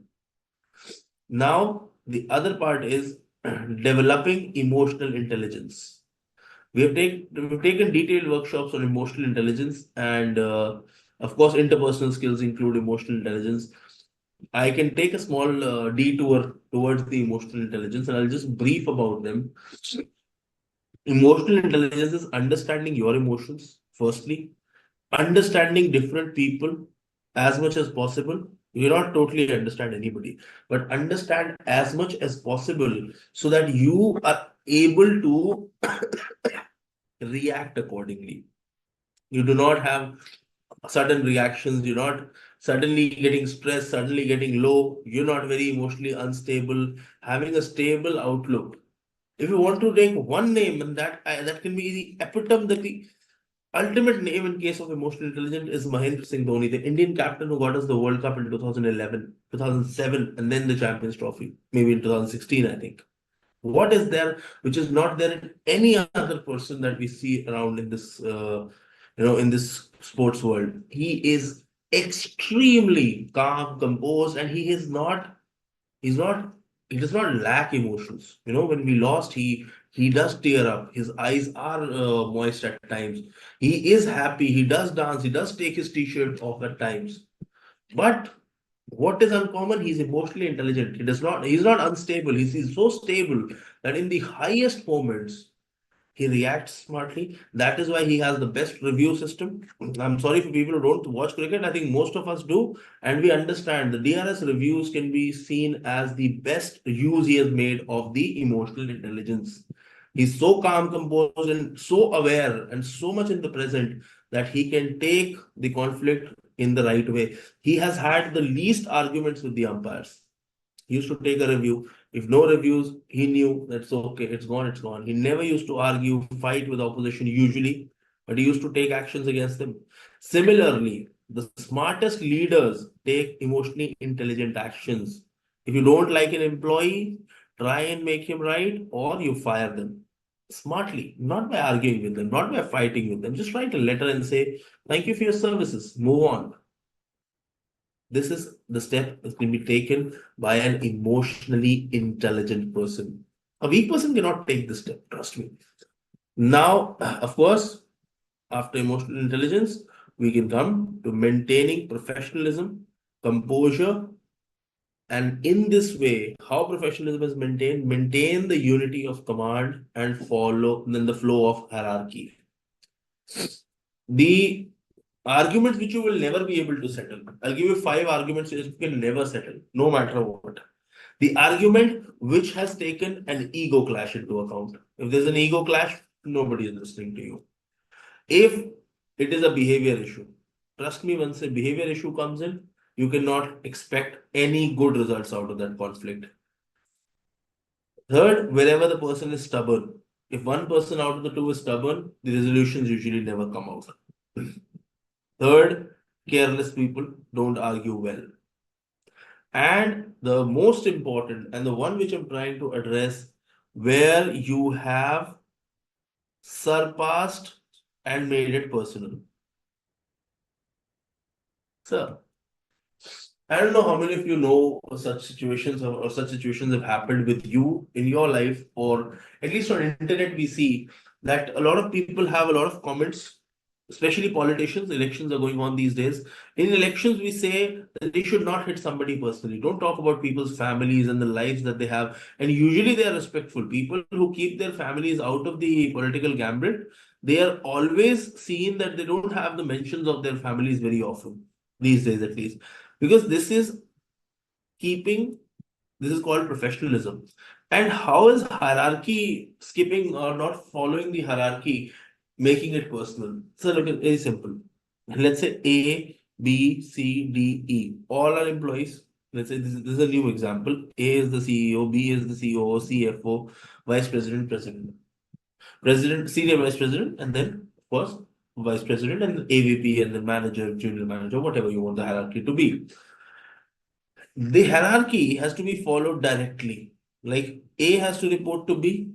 Now, the other part is developing emotional intelligence. We've taken detailed workshops on emotional intelligence, and of course, interpersonal skills include emotional intelligence. I can take a small detour towards the emotional intelligence, and I'll just brief about them. Emotional intelligence is understanding your emotions, firstly, understanding different people as much as possible. You not totally understand anybody, but understand as much as possible so that you are able to react accordingly. You do not have sudden reactions. You're not suddenly getting stressed, suddenly getting low. You're not very emotionally unstable. Having a stable outlook. If you want to take one name, and that can be the epitome, the ultimate name in case of emotional intelligence is Mahendra Singh Dhoni, the Indian captain who got us the World Cup in 2011, 2007, and then the Champions Trophy, maybe in 2016, I think. What is there which is not there in any other person that we see around in this, in this sports world? He is extremely calm, composed, and he does not lack emotions. When we lost, he does tear up. His eyes are moist at times. He is happy. He does dance. He does take his t-shirt off at times. But what is uncommon? He's emotionally intelligent. He's not unstable. He's so stable that in the highest moments, he reacts smartly. That is why he has the best review system. I'm sorry for people who don't watch cricket. I think most of us do. And we understand the DRS reviews can be seen as the best use he has made of the emotional intelligence. He's so calm, composed, and so aware and so much in the present that he can take the conflict in the right way. He has had the least arguments with the umpires. He used to take a review. If no reviews, he knew that's okay, it's gone, it's gone. He never used to argue, fight with opposition usually, but he used to take actions against them. Similarly, the smartest leaders take emotionally intelligent actions. If you don't like an employee, try and make him right, or you fire them smartly, not by arguing with them, not by fighting with them. Just write a letter and say, thank you for your services, move on. This is the step that can be taken by an emotionally intelligent person. A weak person cannot take this step, trust me. Now, of course, after emotional intelligence, we can come to maintaining professionalism, composure, and in this way, how professionalism is maintained, maintain the unity of command and follow then the flow of hierarchy. The arguments which you will never be able to settle. I'll give you 5 arguments which you can never settle, no matter what. The argument which has taken an ego clash into account. If there's an ego clash, nobody is listening to you. If it is a behavior issue, trust me, once a behavior issue comes in, you cannot expect any good results out of that conflict. Third, wherever the person is stubborn. If one person out of the 2 is stubborn, the resolutions usually never come out. Third, careless people don't argue well. And the most important, and the one which I'm trying to address, where you have surpassed and made it personal. Sir, I don't know how many of you know such situations or such situations have happened with you in your life, or at least on internet we see that a lot of people have a lot of comments, especially politicians. Elections are going on these days. In elections, we say that they should not hit somebody personally. Don't talk about people's families and the lives that they have. And usually they are respectful. People who keep their families out of the political gambit, they are always seen that they don't have the mentions of their families very often, these days at least. Because this is called professionalism. And how is hierarchy skipping or not following the hierarchy, making it personal? So look, it's very simple. Let's say A, B, C, D, E. All are employees. Let's say this is a new example. A is the CEO, B is the COO, CFO, Vice President, President, Senior Vice President, and then, of course, Vice President and AVP and the manager, junior manager, whatever you want the hierarchy to be. The hierarchy has to be followed directly. Like A has to report to B,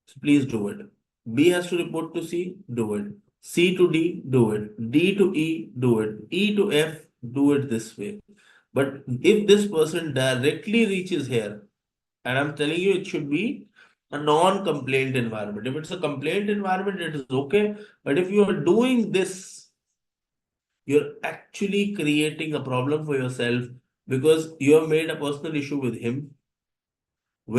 so please do it. B has to report to C, do it. C to D, do it. D to E, do it. E to F, do it this way. But if this person directly reaches here, and I'm telling you, it should be a non-complaint environment. If it's a complaint environment, it is okay. But if you are doing this, you're actually creating a problem for yourself, because you have made a personal issue with him, and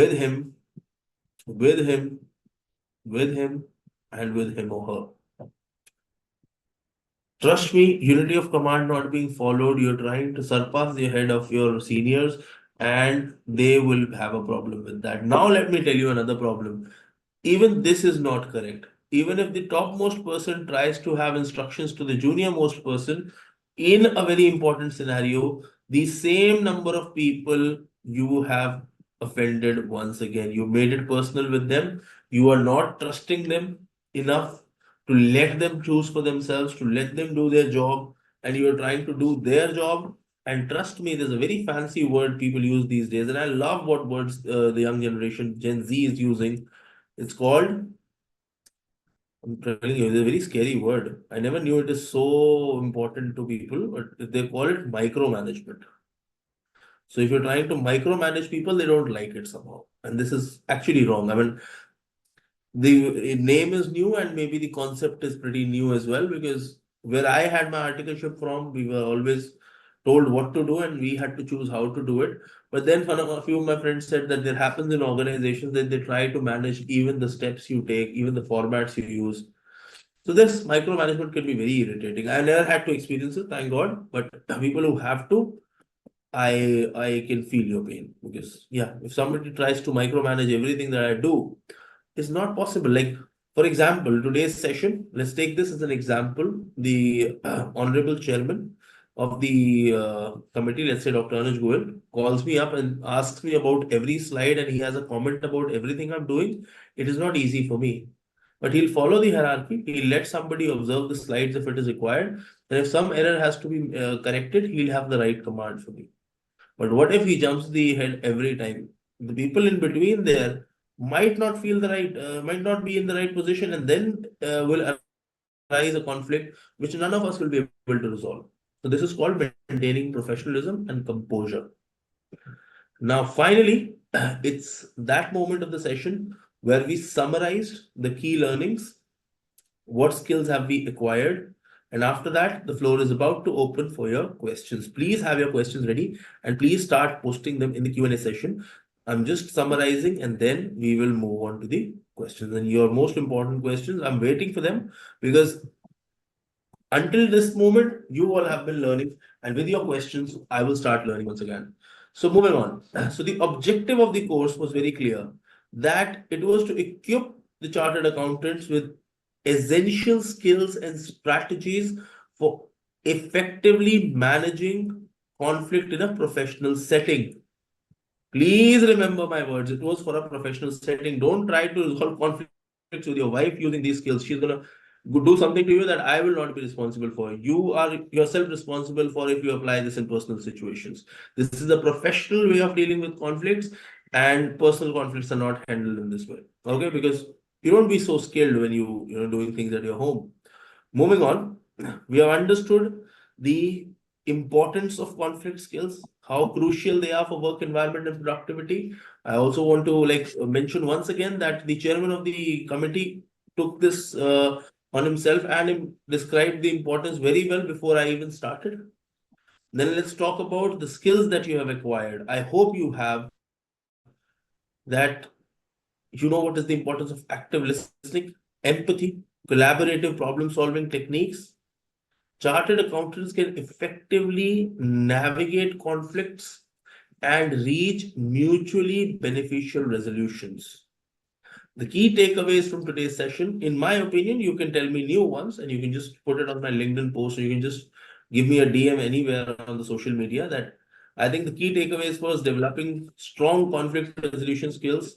with him or her. Trust me, unity of command not being followed, you're trying to surpass the head of your seniors, and they will have a problem with that. Now let me tell you another problem. Even this is not correct. Even if the topmost person tries to have instructions to the junior most person, in a very important scenario, the same number of people you have offended once again. You made it personal with them. You are not trusting them enough to let them choose for themselves, to let them do their job, and you are trying to do their job, And trust me, there's a very fancy word people use these days, and I love what words the young generation, Gen Z, is using. It's called, I'm telling you, it's a very scary word. I never knew it is so important to people, but they call it micromanagement. So if you're trying to micromanage people, they don't like it somehow. And this is actually wrong. I mean, the name is new and maybe the concept is pretty new as well, because where I had my articleship from, we were always told what to do and we had to choose how to do it. But then a few of my friends said that there happens in organizations that they try to manage even the steps you take, even the formats you use. So this micromanagement can be very irritating. I never had to experience it, thank God. But people who have to, I can feel your pain, because yeah, if somebody tries to micromanage everything that I do, it's not possible. Like, for example, today's session, let's take this as an example. The honorable chairman of the committee, let's say Dr. Anuj Goel, calls me up and asks me about every slide, and he has a comment about everything I'm doing. It is not easy for me. But he'll follow the hierarchy. He'll let somebody observe the slides if it is required. And if some error has to be corrected, he'll have the right command for me. But what if he jumps the head every time? The people in between there might not feel the right, might not be in the right position, and then will arise a conflict which none of us will be able to resolve. So this is called maintaining professionalism and composure. Now, finally, it's that moment of the session where we summarized the key learnings. What skills have we acquired? And after that, the floor is about to open for your questions. Please have your questions ready and please start posting them in the Q&A session. I'm just summarizing and then we will move on to the questions. And your most important questions, I'm waiting for them, because until this moment, you all have been learning, and with your questions, I will start learning once again. So moving on. So the objective of the course was very clear, that it was to equip the chartered accountants with essential skills and strategies for effectively managing conflict in a professional setting. Please remember my words. It was for a professional setting. Don't try to resolve conflicts with your wife using these skills. She's gonna do something to you that I will not be responsible for. You are yourself responsible for if you apply this in personal situations. This is a professional way of dealing with conflicts, and personal conflicts are not handled in this way. Okay, because you don't be so skilled when you're doing things at your home. Moving on, we have understood the importance of conflict skills, how crucial they are for work environment and productivity. I also want to mention once again that the chairman of the committee took this on himself and described the importance very well before I even started. Then let's talk about the skills that you have acquired. I hope you have that. You know what is the importance of active listening, empathy, collaborative problem solving techniques. Chartered accountants can effectively navigate conflicts and reach mutually beneficial resolutions. The key takeaways from today's session, in my opinion, you can tell me new ones and you can just put it on my LinkedIn post, or you can just give me a DM anywhere on the social media, that I think the key takeaways was developing strong conflict resolution skills.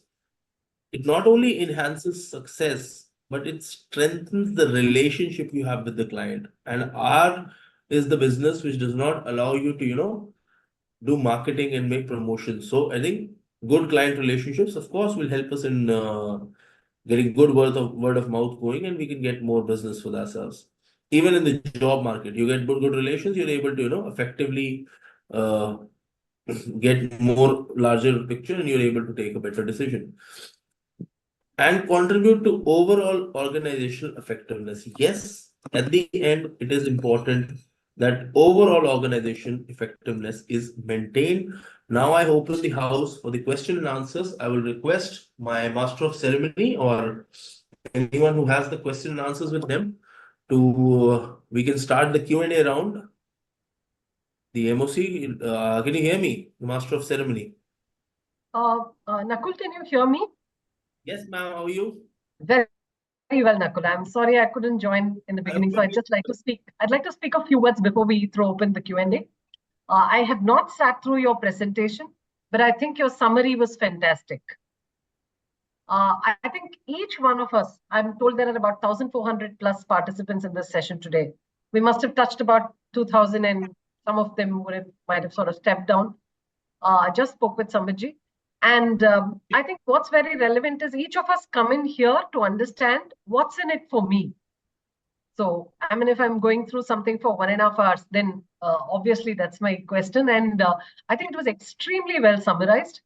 It not only enhances success, but it strengthens the relationship you have with the client. And R is the business which does not allow you to, do marketing and make promotions. So I think good client relationships, of course, will help us in getting good word of mouth going, and we can get more business for ourselves. Even in the job market, you get good relations, you're able to, effectively get more larger picture, and you're able to take a better decision and contribute to overall organizational effectiveness. Yes, at the end, it is important that overall organization effectiveness is maintained. Now I open the house for the question and answers. I will request my master of ceremony or anyone who has the question and answers with them to, we can start the Q&A round. The MOC, can you hear me, the master of ceremony? Nakul, can you hear me? Yes, ma'am, how are you? Very well, Nakul. I'm sorry I couldn't join in the beginning, so I'd just like to speak. I'd like to speak a few words before we throw open the Q&A. I have not sat through your presentation, but I think your summary was fantastic. I think each one of us, I'm told there are about 1,400 plus participants in this session today. We must have touched about 2,000 and some of them might have sort of stepped down. I just spoke with Sambhaji. And I think what's very relevant is each of us come in here to understand what's in it for me. So, I mean, if I'm going through something for 1.5 hours, then obviously that's my question. And I think it was extremely well summarized.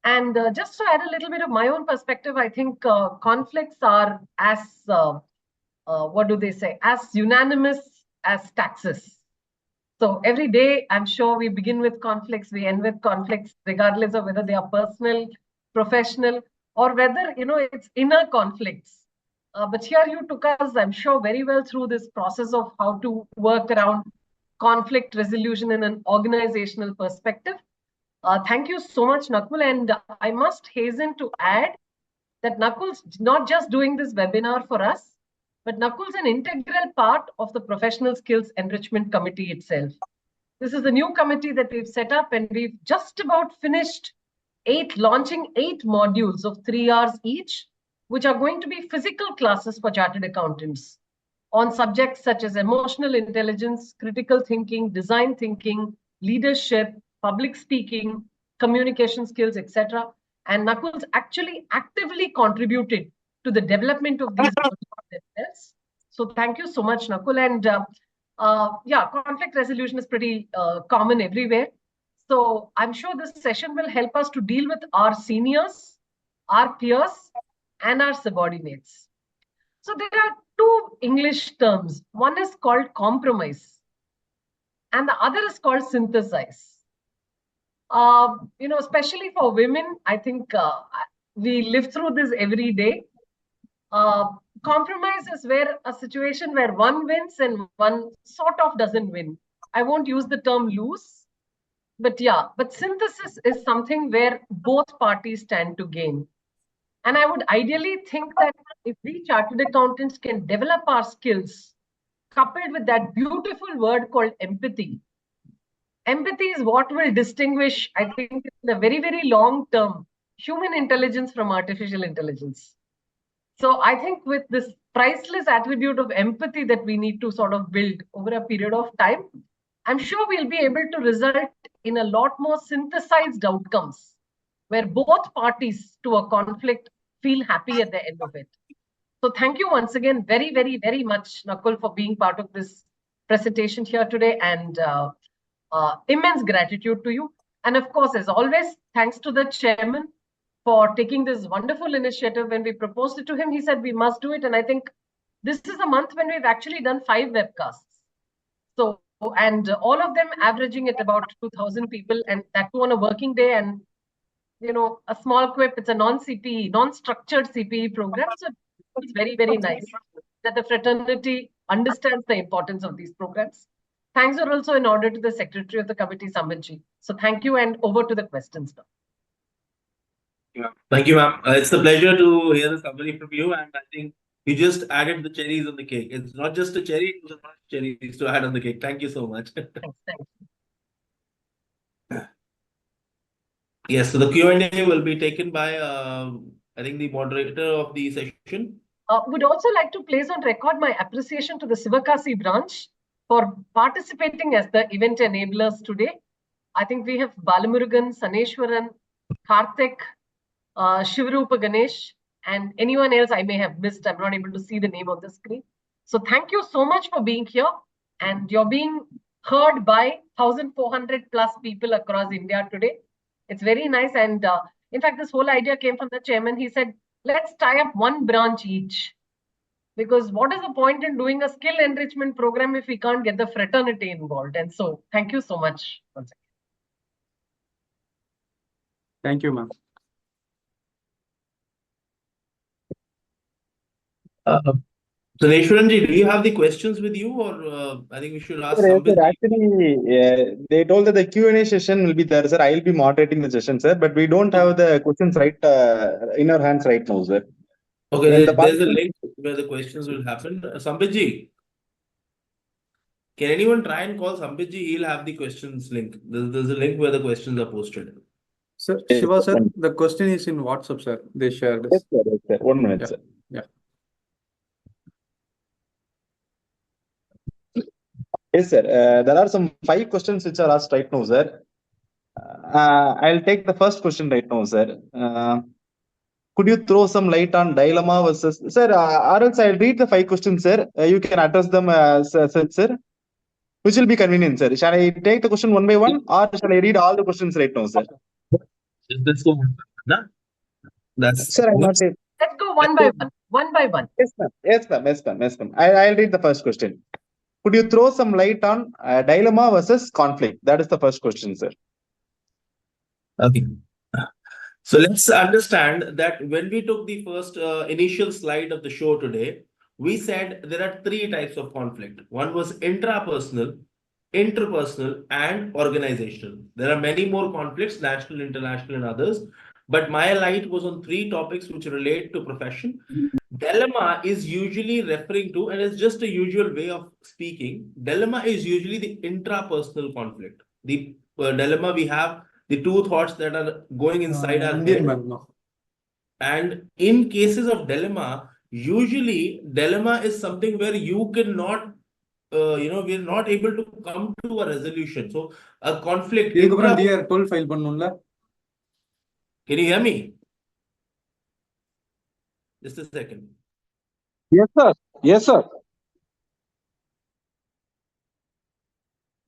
And just to add a little bit of my own perspective, I think conflicts are as, what do they say, as unanimous as taxes. So every day, I'm sure we begin with conflicts, we end with conflicts, regardless of whether they are personal, professional, or whether, it's inner conflicts. But here you took us, I'm sure, very well through this process of how to work around conflict resolution in an organizational perspective. Thank you so much, Nakul. And I must hasten to add that Nakul's not just doing this webinar for us, but Nakul's an integral part of the Professional Skills Enrichment Committee itself. This is the new committee that we've set up, and we've just about finished launching 8 modules of 3 hours each, which are going to be physical classes for chartered accountants on subjects such as emotional intelligence, critical thinking, design thinking, leadership, public speaking, communication skills, etc. And Nakul's actually actively contributed to the development of these themselves. So thank you so much, Nakul. And yeah, conflict resolution is pretty common everywhere. So I'm sure this session will help us to deal with our seniors, our peers, and our subordinates. So there are 2 English terms. One is called compromise, and the other is called synthesize. Especially for women, I think we live through this every day. Compromise is where a situation where one wins and one sort of doesn't win. I won't use the term lose, but yeah, but synthesis is something where both parties stand to gain. And I would ideally think that if we chartered accountants can develop our skills, coupled with that beautiful word called empathy. Empathy is what will distinguish, I think, in the very, very long term, human intelligence from artificial intelligence. So I think with this priceless attribute of empathy that we need to sort of build over a period of time, I'm sure we'll be able to result in a lot more synthesized outcomes where both parties to a conflict feel happy at the end of it. So thank you once again very, very, very much, Nakul, for being part of this presentation here today, and immense gratitude to you. And of course, as always, thanks to the chairman for taking this wonderful initiative. When we proposed it to him, he said we must do it. And I think this is a month when we've actually done 5 webcasts. So, and all of them averaging at about 2,000 people, and that too on a working day. And, a small quip, it's a non-CPE, non-structured CPE program. So it's very, very nice that the fraternity understands the importance of these programs. Thanks are also in order to the Secretary of the Committee, Sambhaji. So thank you, and over to the questions now. Thank you, ma'am. It's a pleasure to hear the summary from you, and I think you just added the cherries on the cake. It's not just a cherry, it's a bunch of cherries to add on the cake. Thank you so much. Thanks. Yes, so the Q&A will be taken by, I think, the moderator of the session. Would also like to place on record my appreciation to the Sivakasi branch for participating as the event enablers today. I think we have Balamurugan, Saneshwaran, Karthik, Shivarupa Ganesh, and anyone else I may have missed. I'm not able to see the name on the screen. So thank you so much for being here, and you're being heard by 1,400 plus people across India today. It's very nice. And in fact, this whole idea came from the chairman. He said, let's tie up 1 branch each. Because what is the point in doing a skill enrichment program if we can't get the fraternity involved? And so thank you so much once again. Thank you, ma'am. So Neshwaranji, do you have the questions with you, or I think we should ask Sir, somebody? actually, they told that the Q&A session will be there, sir. I'll be moderating the session, sir. But we don't have the questions right in our hands right now, sir. Okay, there's a link where the questions will happen. Sambhaji, can anyone try and call Sambhaji? He'll have the questions link. There's a link where the questions are posted. Sir, Shiva, sir, the question is in WhatsApp, sir. They shared Yes, this. sir. Yes, sir. 1 minute, Yeah. sir. Yeah. Yes, sir. There are some 5 questions which are asked right now, sir. I'll take the first question right now, sir. Could you throw some light on dilemma versus, sir, or else I'll read the 5 questions, sir. You can address them, sir. Which will be convenient, sir. Shall I take the question one by one, or shall I read all the questions right now, sir? Let's go. Nah? That's Sir, I'm not. Let's go one by one. One by one. Yes, ma'am. Yes, ma'am. Yes, ma'am. Yes, ma'am. I'll read the first question. Could you throw some light on dilemma versus conflict? That is the first question, sir. Okay. So let's understand that when we took the first initial slide of the show today, we said there are 3 types of conflict. One was intrapersonal, interpersonal, and organizational. There are many more conflicts, national, international, and others. But my light was on 3 topics which relate to profession. Dilemma is usually referring to, and it's just a usual way of speaking, dilemma is usually the intrapersonal conflict. The dilemma we have, the 2 thoughts that are going inside our Indian head. man, no. And in cases of dilemma, usually dilemma is something where you cannot, we're not able to come to a resolution. So a conflict. இதுக்கப்புறம் DR 12 file பண்ணணும்ல? Can you hear me? Just a second. Yes, sir. Yes, sir.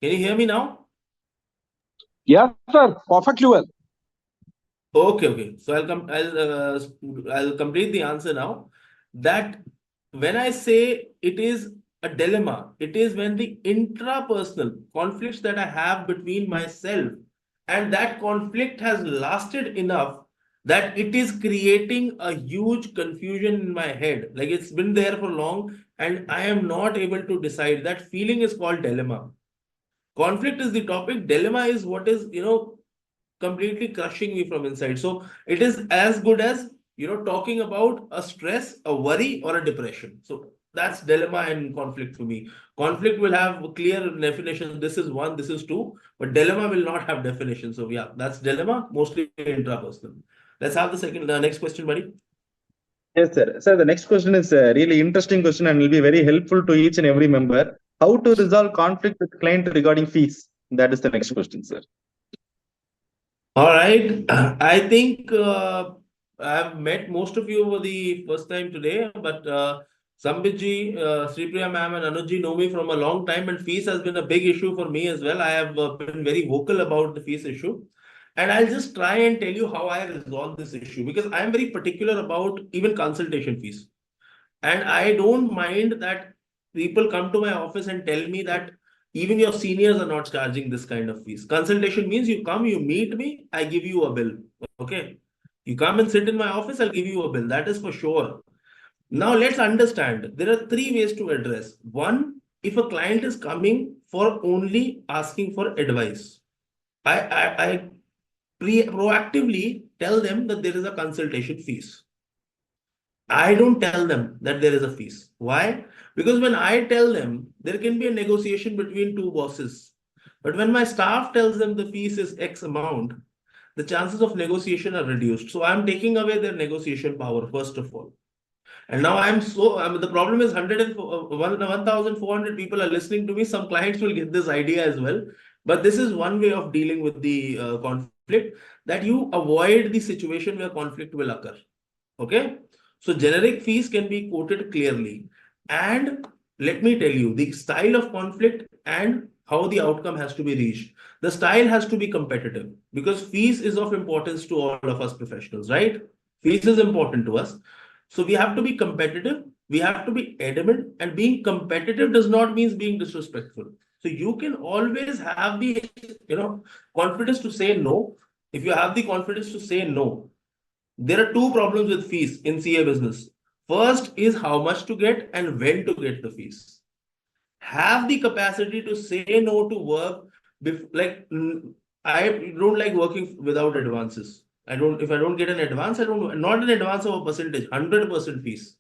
Can you hear me now? Yes, sir. Perfectly well. Okay. So I'll complete the answer now. That when I say it is a dilemma, it is when the intrapersonal conflicts that I have between myself and that conflict has lasted enough that it is creating a huge confusion in my head. Like it's been there for long and I am not able to decide. That feeling is called dilemma. Conflict is the topic. Dilemma is what is, completely crushing me from inside. So it is as good as, talking about a stress, a worry, or a depression. So that's dilemma and conflict for me. Conflict will have a clear definition. This is 1, this is 2, but dilemma will not have definition. So yeah, that's dilemma, mostly intrapersonal. Let's have the next question, buddy. Yes, sir. Sir, the next question is a really interesting question and will be very helpful to each and every member. How to resolve conflict with client regarding fees? That is the next question, sir. All right. I think I've met most of you for the first time today, but Sambitji, Sripriya ma'am and Anujji know me from a long time, and fees has been a big issue for me as well. I have been very vocal about the fees issue. And I'll just try and tell you how I resolve this issue, because I'm very particular about even consultation fees. And I don't mind that people come to my office and tell me that even your seniors are not charging this kind of fees. Consultation means you come, you meet me, I give you a bill. Okay. You come and sit in my office, I'll give you a bill. That is for sure. Now let's understand. There are 3 ways to address. 1, if a client is coming for only asking for advice, I proactively tell them that there is a consultation fees. I don't tell them that there is a fees. Why? Because when I tell them, there can be a negotiation between 2 bosses. But when my staff tells them the fees is X amount, the chances of negotiation are reduced. So I'm taking away their negotiation power, first of all. And now the problem is 1,400 people are listening to me. Some clients will get this idea as well. But this is one way of dealing with the conflict, that you avoid the situation where conflict will occur. Okay. So generic fees can be quoted clearly. And let me tell you the style of conflict and how the outcome has to be reached. The style has to be competitive, because fees is of importance to all of us professionals, right? Fees is important to us. So we have to be competitive. We have to be adamant, and being competitive does not mean being disrespectful. So you can always have the, confidence to say no. If you have the confidence to say no, there are 2 problems with fees in CA business. First is how much to get and when to get the fees. Have the capacity to say no to work. I don't like working without advances. If I don't get an advance, not an advance of a percentage, 100% fees.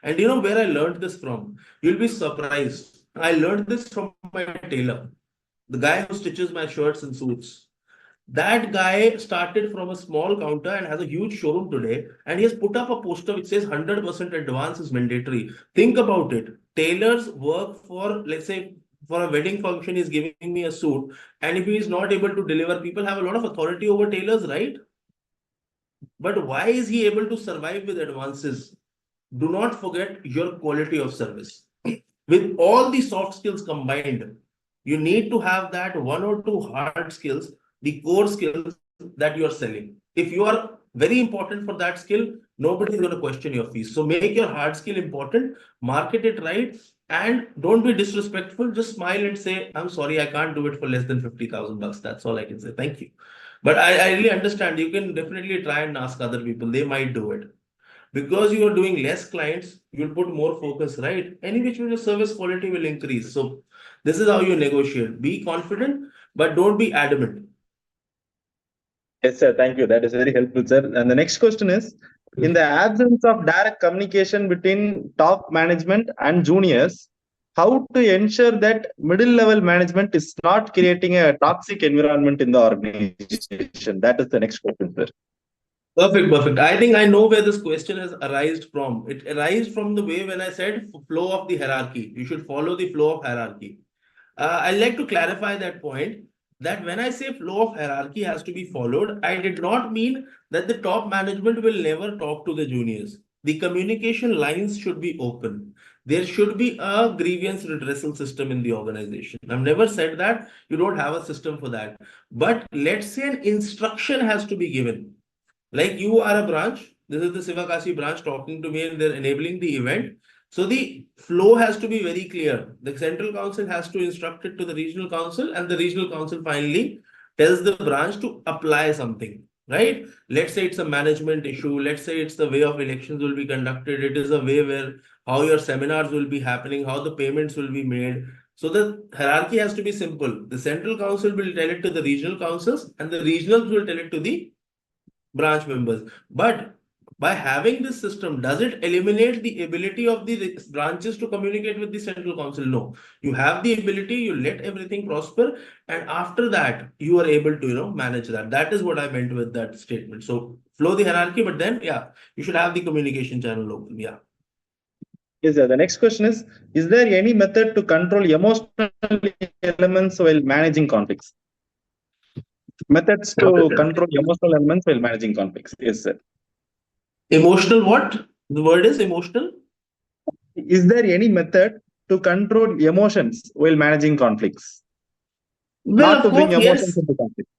And you know where I learned this from? You'll be surprised. I learned this from my tailor, the guy who stitches my shirts and suits. That guy started from a small counter and has a huge showroom today. And he has put up a poster which says 100% advance is mandatory. Think about it. Tailors work for, let's say, for a wedding function, he's giving me a suit, and if he is not able to deliver, people have a lot of authority over tailors, right? But why is he able to survive with advances? Do not forget your quality of service. With all the soft skills combined, you need to have that one or two hard skills, the core skills that you are selling. If you are very important for that skill, nobody is going to question your fees. So make your hard skill important, market it right, and don't be disrespectful. Just smile and say, I'm sorry, I can't do it for less than 50,000 bucks. That's all I can say. Thank you. But I really understand. You can definitely try and ask other people. They might do it. Because you are doing less clients, you'll put more focus, right? Any which way your service quality will increase. So this is how you negotiate. Be confident, but don't be adamant. Yes, sir. Thank you. That is very helpful, sir. And the next question is, in the absence of direct communication between top management and juniors, how to ensure that middle level management is not creating a toxic environment in the organization? That is the next question, sir. Perfect, perfect. I think I know where this question has arisen from. It arises from the way when I said flow of the hierarchy. You should follow the flow of hierarchy. I'd like to clarify that point, that when I say flow of hierarchy has to be followed, I did not mean that the top management will never talk to the juniors. The communication lines should be open. There should be a grievance redressal system in the organization. I've never said that you don't have a system for that. But let's say an instruction has to be given. Like you are a branch, this is the Sivakasi branch talking to me and they're enabling the event. So the flow has to be very clear. The central council has to instruct it to the regional council, and the regional council finally tells the branch to apply something, right? Let's say it's a management issue. Let's say it's the way of elections will be conducted. It is a way where how your seminars will be happening, how the payments will be made. So the hierarchy has to be simple. The central council will tell it to the regional councils, and the regionals will tell it to the branch members. But by having this system, does it eliminate the ability of the branches to communicate with the central council? No. You have the ability, you let everything prosper, and after that, you are able to, manage that. That is what I meant with that statement. So flow the hierarchy, but then, yeah, you should have the communication channel open. Yeah. Yes, sir. The next question is there any method to control emotional elements while managing conflicts? Methods to control emotional elements while managing conflicts. Yes, sir. Emotional what? The word is emotional? Is there any method to control emotions while managing conflicts? Well, Not to of bring course, emotions yes. into conflict.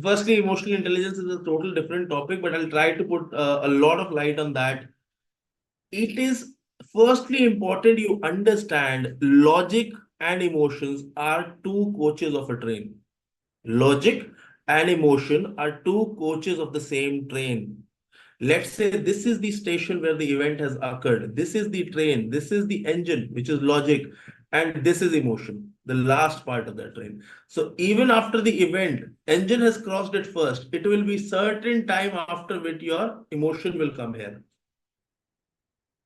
Firstly, emotional intelligence is a total different topic, but I'll try to put a lot of light on that. It is firstly important you understand logic and emotions are two coaches of a train. Logic and emotion are two coaches of the same train. Let's say this is the station where the event has occurred. This is the train. This is the engine, which is logic. And this is emotion, the last part of the train. So even after the event, engine has crossed it first. It will be certain time after which your emotion will come here.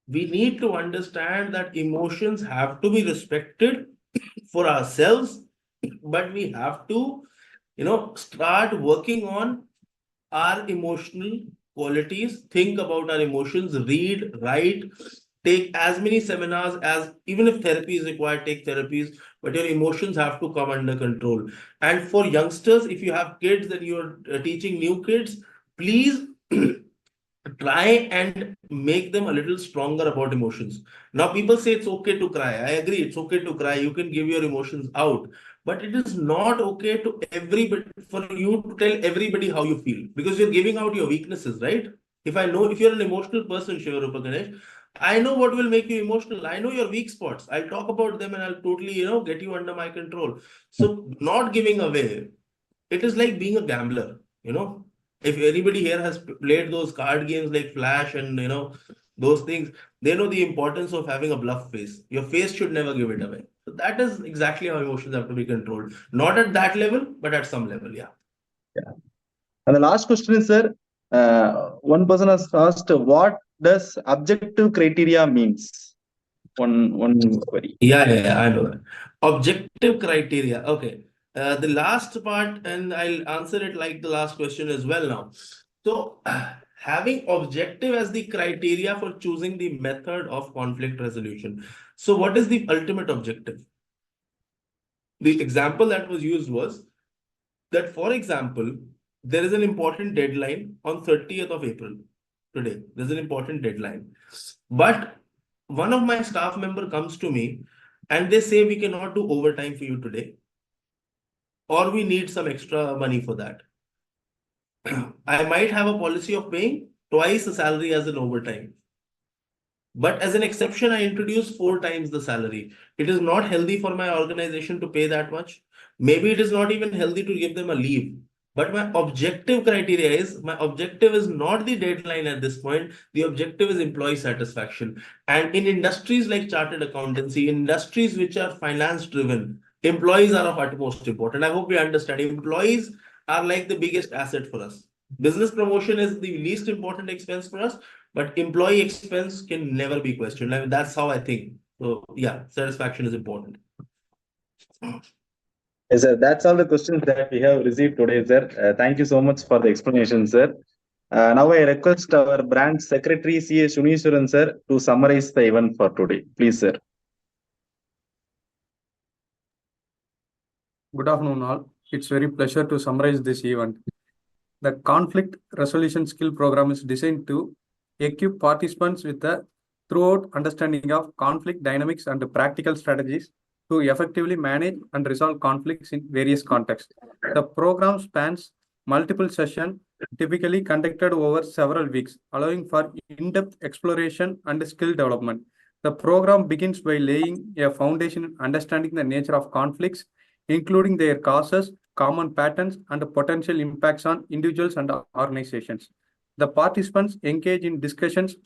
We need to understand that emotions have to be respected for ourselves, but we have to, start working on our emotional qualities, think about our emotions, read, write, take as many seminars as, even if therapy is required, take therapies, but your emotions have to come under control. And for youngsters, if you have kids and you're teaching new kids, please try and make them a little stronger about emotions. Now, people say it's okay to cry. I agree, it's okay to cry. You can give your emotions out, but it is not okay to everybody for you to tell everybody how you feel, because you're giving out your weaknesses, right? If you're an emotional person, Shivarupa Ganesh, I know what will make you emotional. I know your weak spots. I'll talk about them and I'll totally, get you under my control. So not giving away, it is like being a gambler, If anybody here has played those card games like Flash and those things, they know the importance of having a bluff face. Your face should never give it away. So that is exactly how emotions have to be controlled. Not at that level, but at some level, yeah. Yeah. And the last question is, sir, one person has asked, what does objective criteria means? One query. Yeah, I know that. Objective criteria. Okay. The last part, and I'll answer it like the last question as well now. So, having objective as the criteria for choosing the method of conflict resolution. So what is the ultimate objective? The example that was used was that, for example, there is an important deadline on 30th of April. Today, there's an important deadline. But one of my staff member comes to me and they say, we cannot do overtime for you today, or we need some extra money for that. I might have a policy of paying twice the salary as an overtime. But as an exception, I introduce 4 times the salary. It is not healthy for my organization to pay that much. Maybe it is not even healthy to give them a leave. But my objective criteria is, my objective is not the deadline at this point. The objective is employee satisfaction. And in industries like chartered accountancy, industries which are finance driven, employees are of utmost importance. I hope we understand. Employees are like the biggest asset for us. Business promotion is the least important expense for us, but employee expense can never be questioned. I mean, that's how I think. So yeah, satisfaction is important. Yes, sir. That's all the questions that we have received today, sir. Thank you so much for the explanation, sir. Now I request our branch secretary, CA Sunishwaran, sir, to summarize the event for today. Please, sir. Good afternoon, all. It's very pleasure to summarize this event. The conflict resolution skill program is designed to equip participants with a throughout understanding of conflict dynamics and practical strategies to effectively manage and resolve conflicts in various contexts. The program spans multiple sessions, typically conducted over several weeks, allowing for in-depth exploration and skill development. The program begins by laying a foundation in understanding the nature of conflicts, including their causes, common patterns, and potential impacts on individuals and organizations. The participants engage in discussions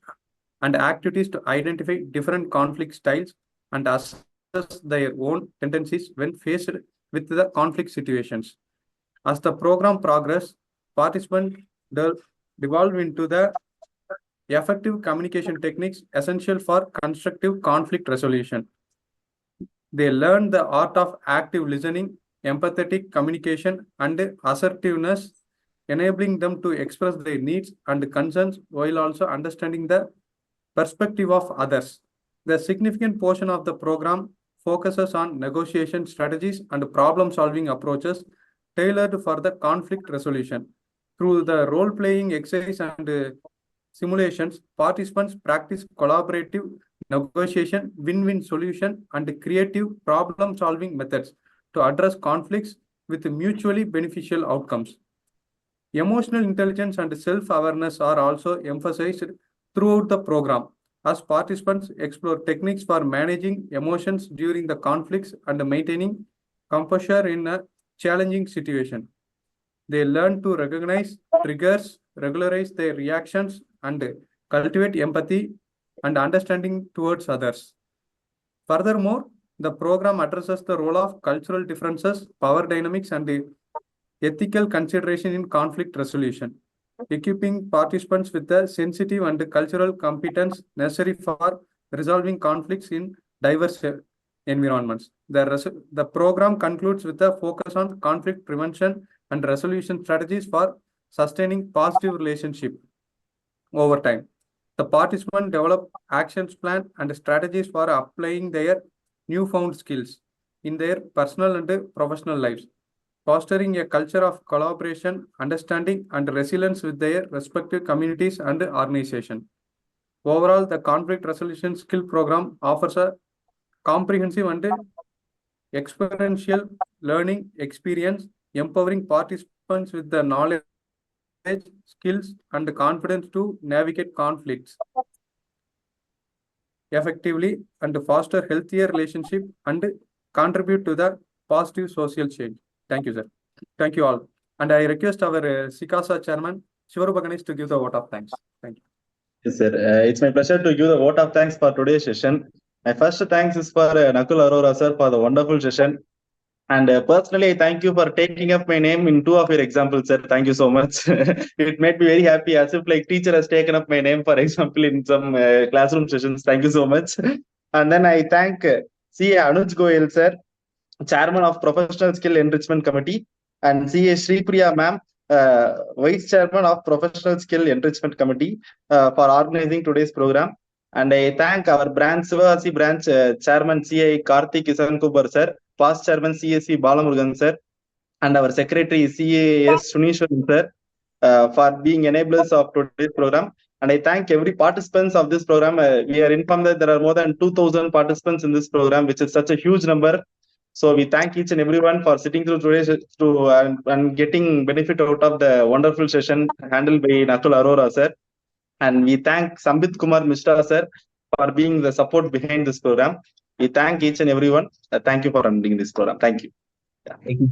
and activities to identify different conflict styles and assess their own tendencies when faced with the conflict situations. As the program progresses, participants devolve into the effective communication techniques essential for constructive conflict resolution. They learn the art of active listening, empathetic communication, and assertiveness, enabling them to express their needs and concerns while also understanding the perspective of others. The significant portion of the program focuses on negotiation strategies and problem-solving approaches tailored for the conflict resolution. Through the role-playing exercise and simulations, participants practice collaborative negotiation, win-win solution, and creative problem-solving methods to address conflicts with mutually beneficial outcomes. Emotional intelligence and self-awareness are also emphasized throughout the program, as participants explore techniques for managing emotions during the conflicts and maintaining composure in a challenging situation. They learn to recognize triggers, regularize their reactions, and cultivate empathy and understanding towards others. Furthermore, the program addresses the role of cultural differences, power dynamics, and ethical consideration in conflict resolution, equipping participants with the sensitive and cultural competence necessary for resolving conflicts in diverse environments. The program concludes with a focus on conflict prevention and resolution strategies for sustaining positive relationship over time. The participants develop action plan and strategies for applying their newfound skills in their personal and professional lives, fostering a culture of collaboration, understanding, and resilience with their respective communities and organizations. Overall, the conflict resolution skill program offers a comprehensive and experiential learning experience, empowering participants with the knowledge, skills, and confidence to navigate conflicts effectively and foster healthier relationship and contribute to the positive social change. Thank you, sir. Thank you all. And I request our SICASA chairman, Shivarupa Ganesh, to give the vote of thanks. Thank you. Yes, sir. It's my pleasure to give the vote of thanks for today's session. My first thanks is for Nakul Arora, sir, for the wonderful session. And personally, I thank you for taking up my name in 2 of your examples, sir. Thank you so much. It made me very happy, as if like teacher has taken up my name, for example, in some classroom sessions. Thank you so much. And then I thank CA Anuj Goyal, sir, Chairman of Professional Skill Enrichment Committee, and CA Sripriya ma'am, Vice Chairman of Professional Skill Enrichment Committee, for organizing today's program. And I thank our branch, Sivagasi branch chairman CA Karthik Kisan Kubar sir, past chairman CSC Balamurugan sir, and our secretary CAS Sunishwaran sir for being enablers of today's program. And I thank every participants of this program. We are informed that there are more than 2,000 participants in this program, which is such a huge number. So we thank each and everyone for sitting through today's and getting benefit out of the wonderful session handled by Nakul Arora sir. And we thank Sambit Kumar Mishra sir for being the support behind this program. We thank each and everyone. Thank you for running this program. Thank you. Thank you.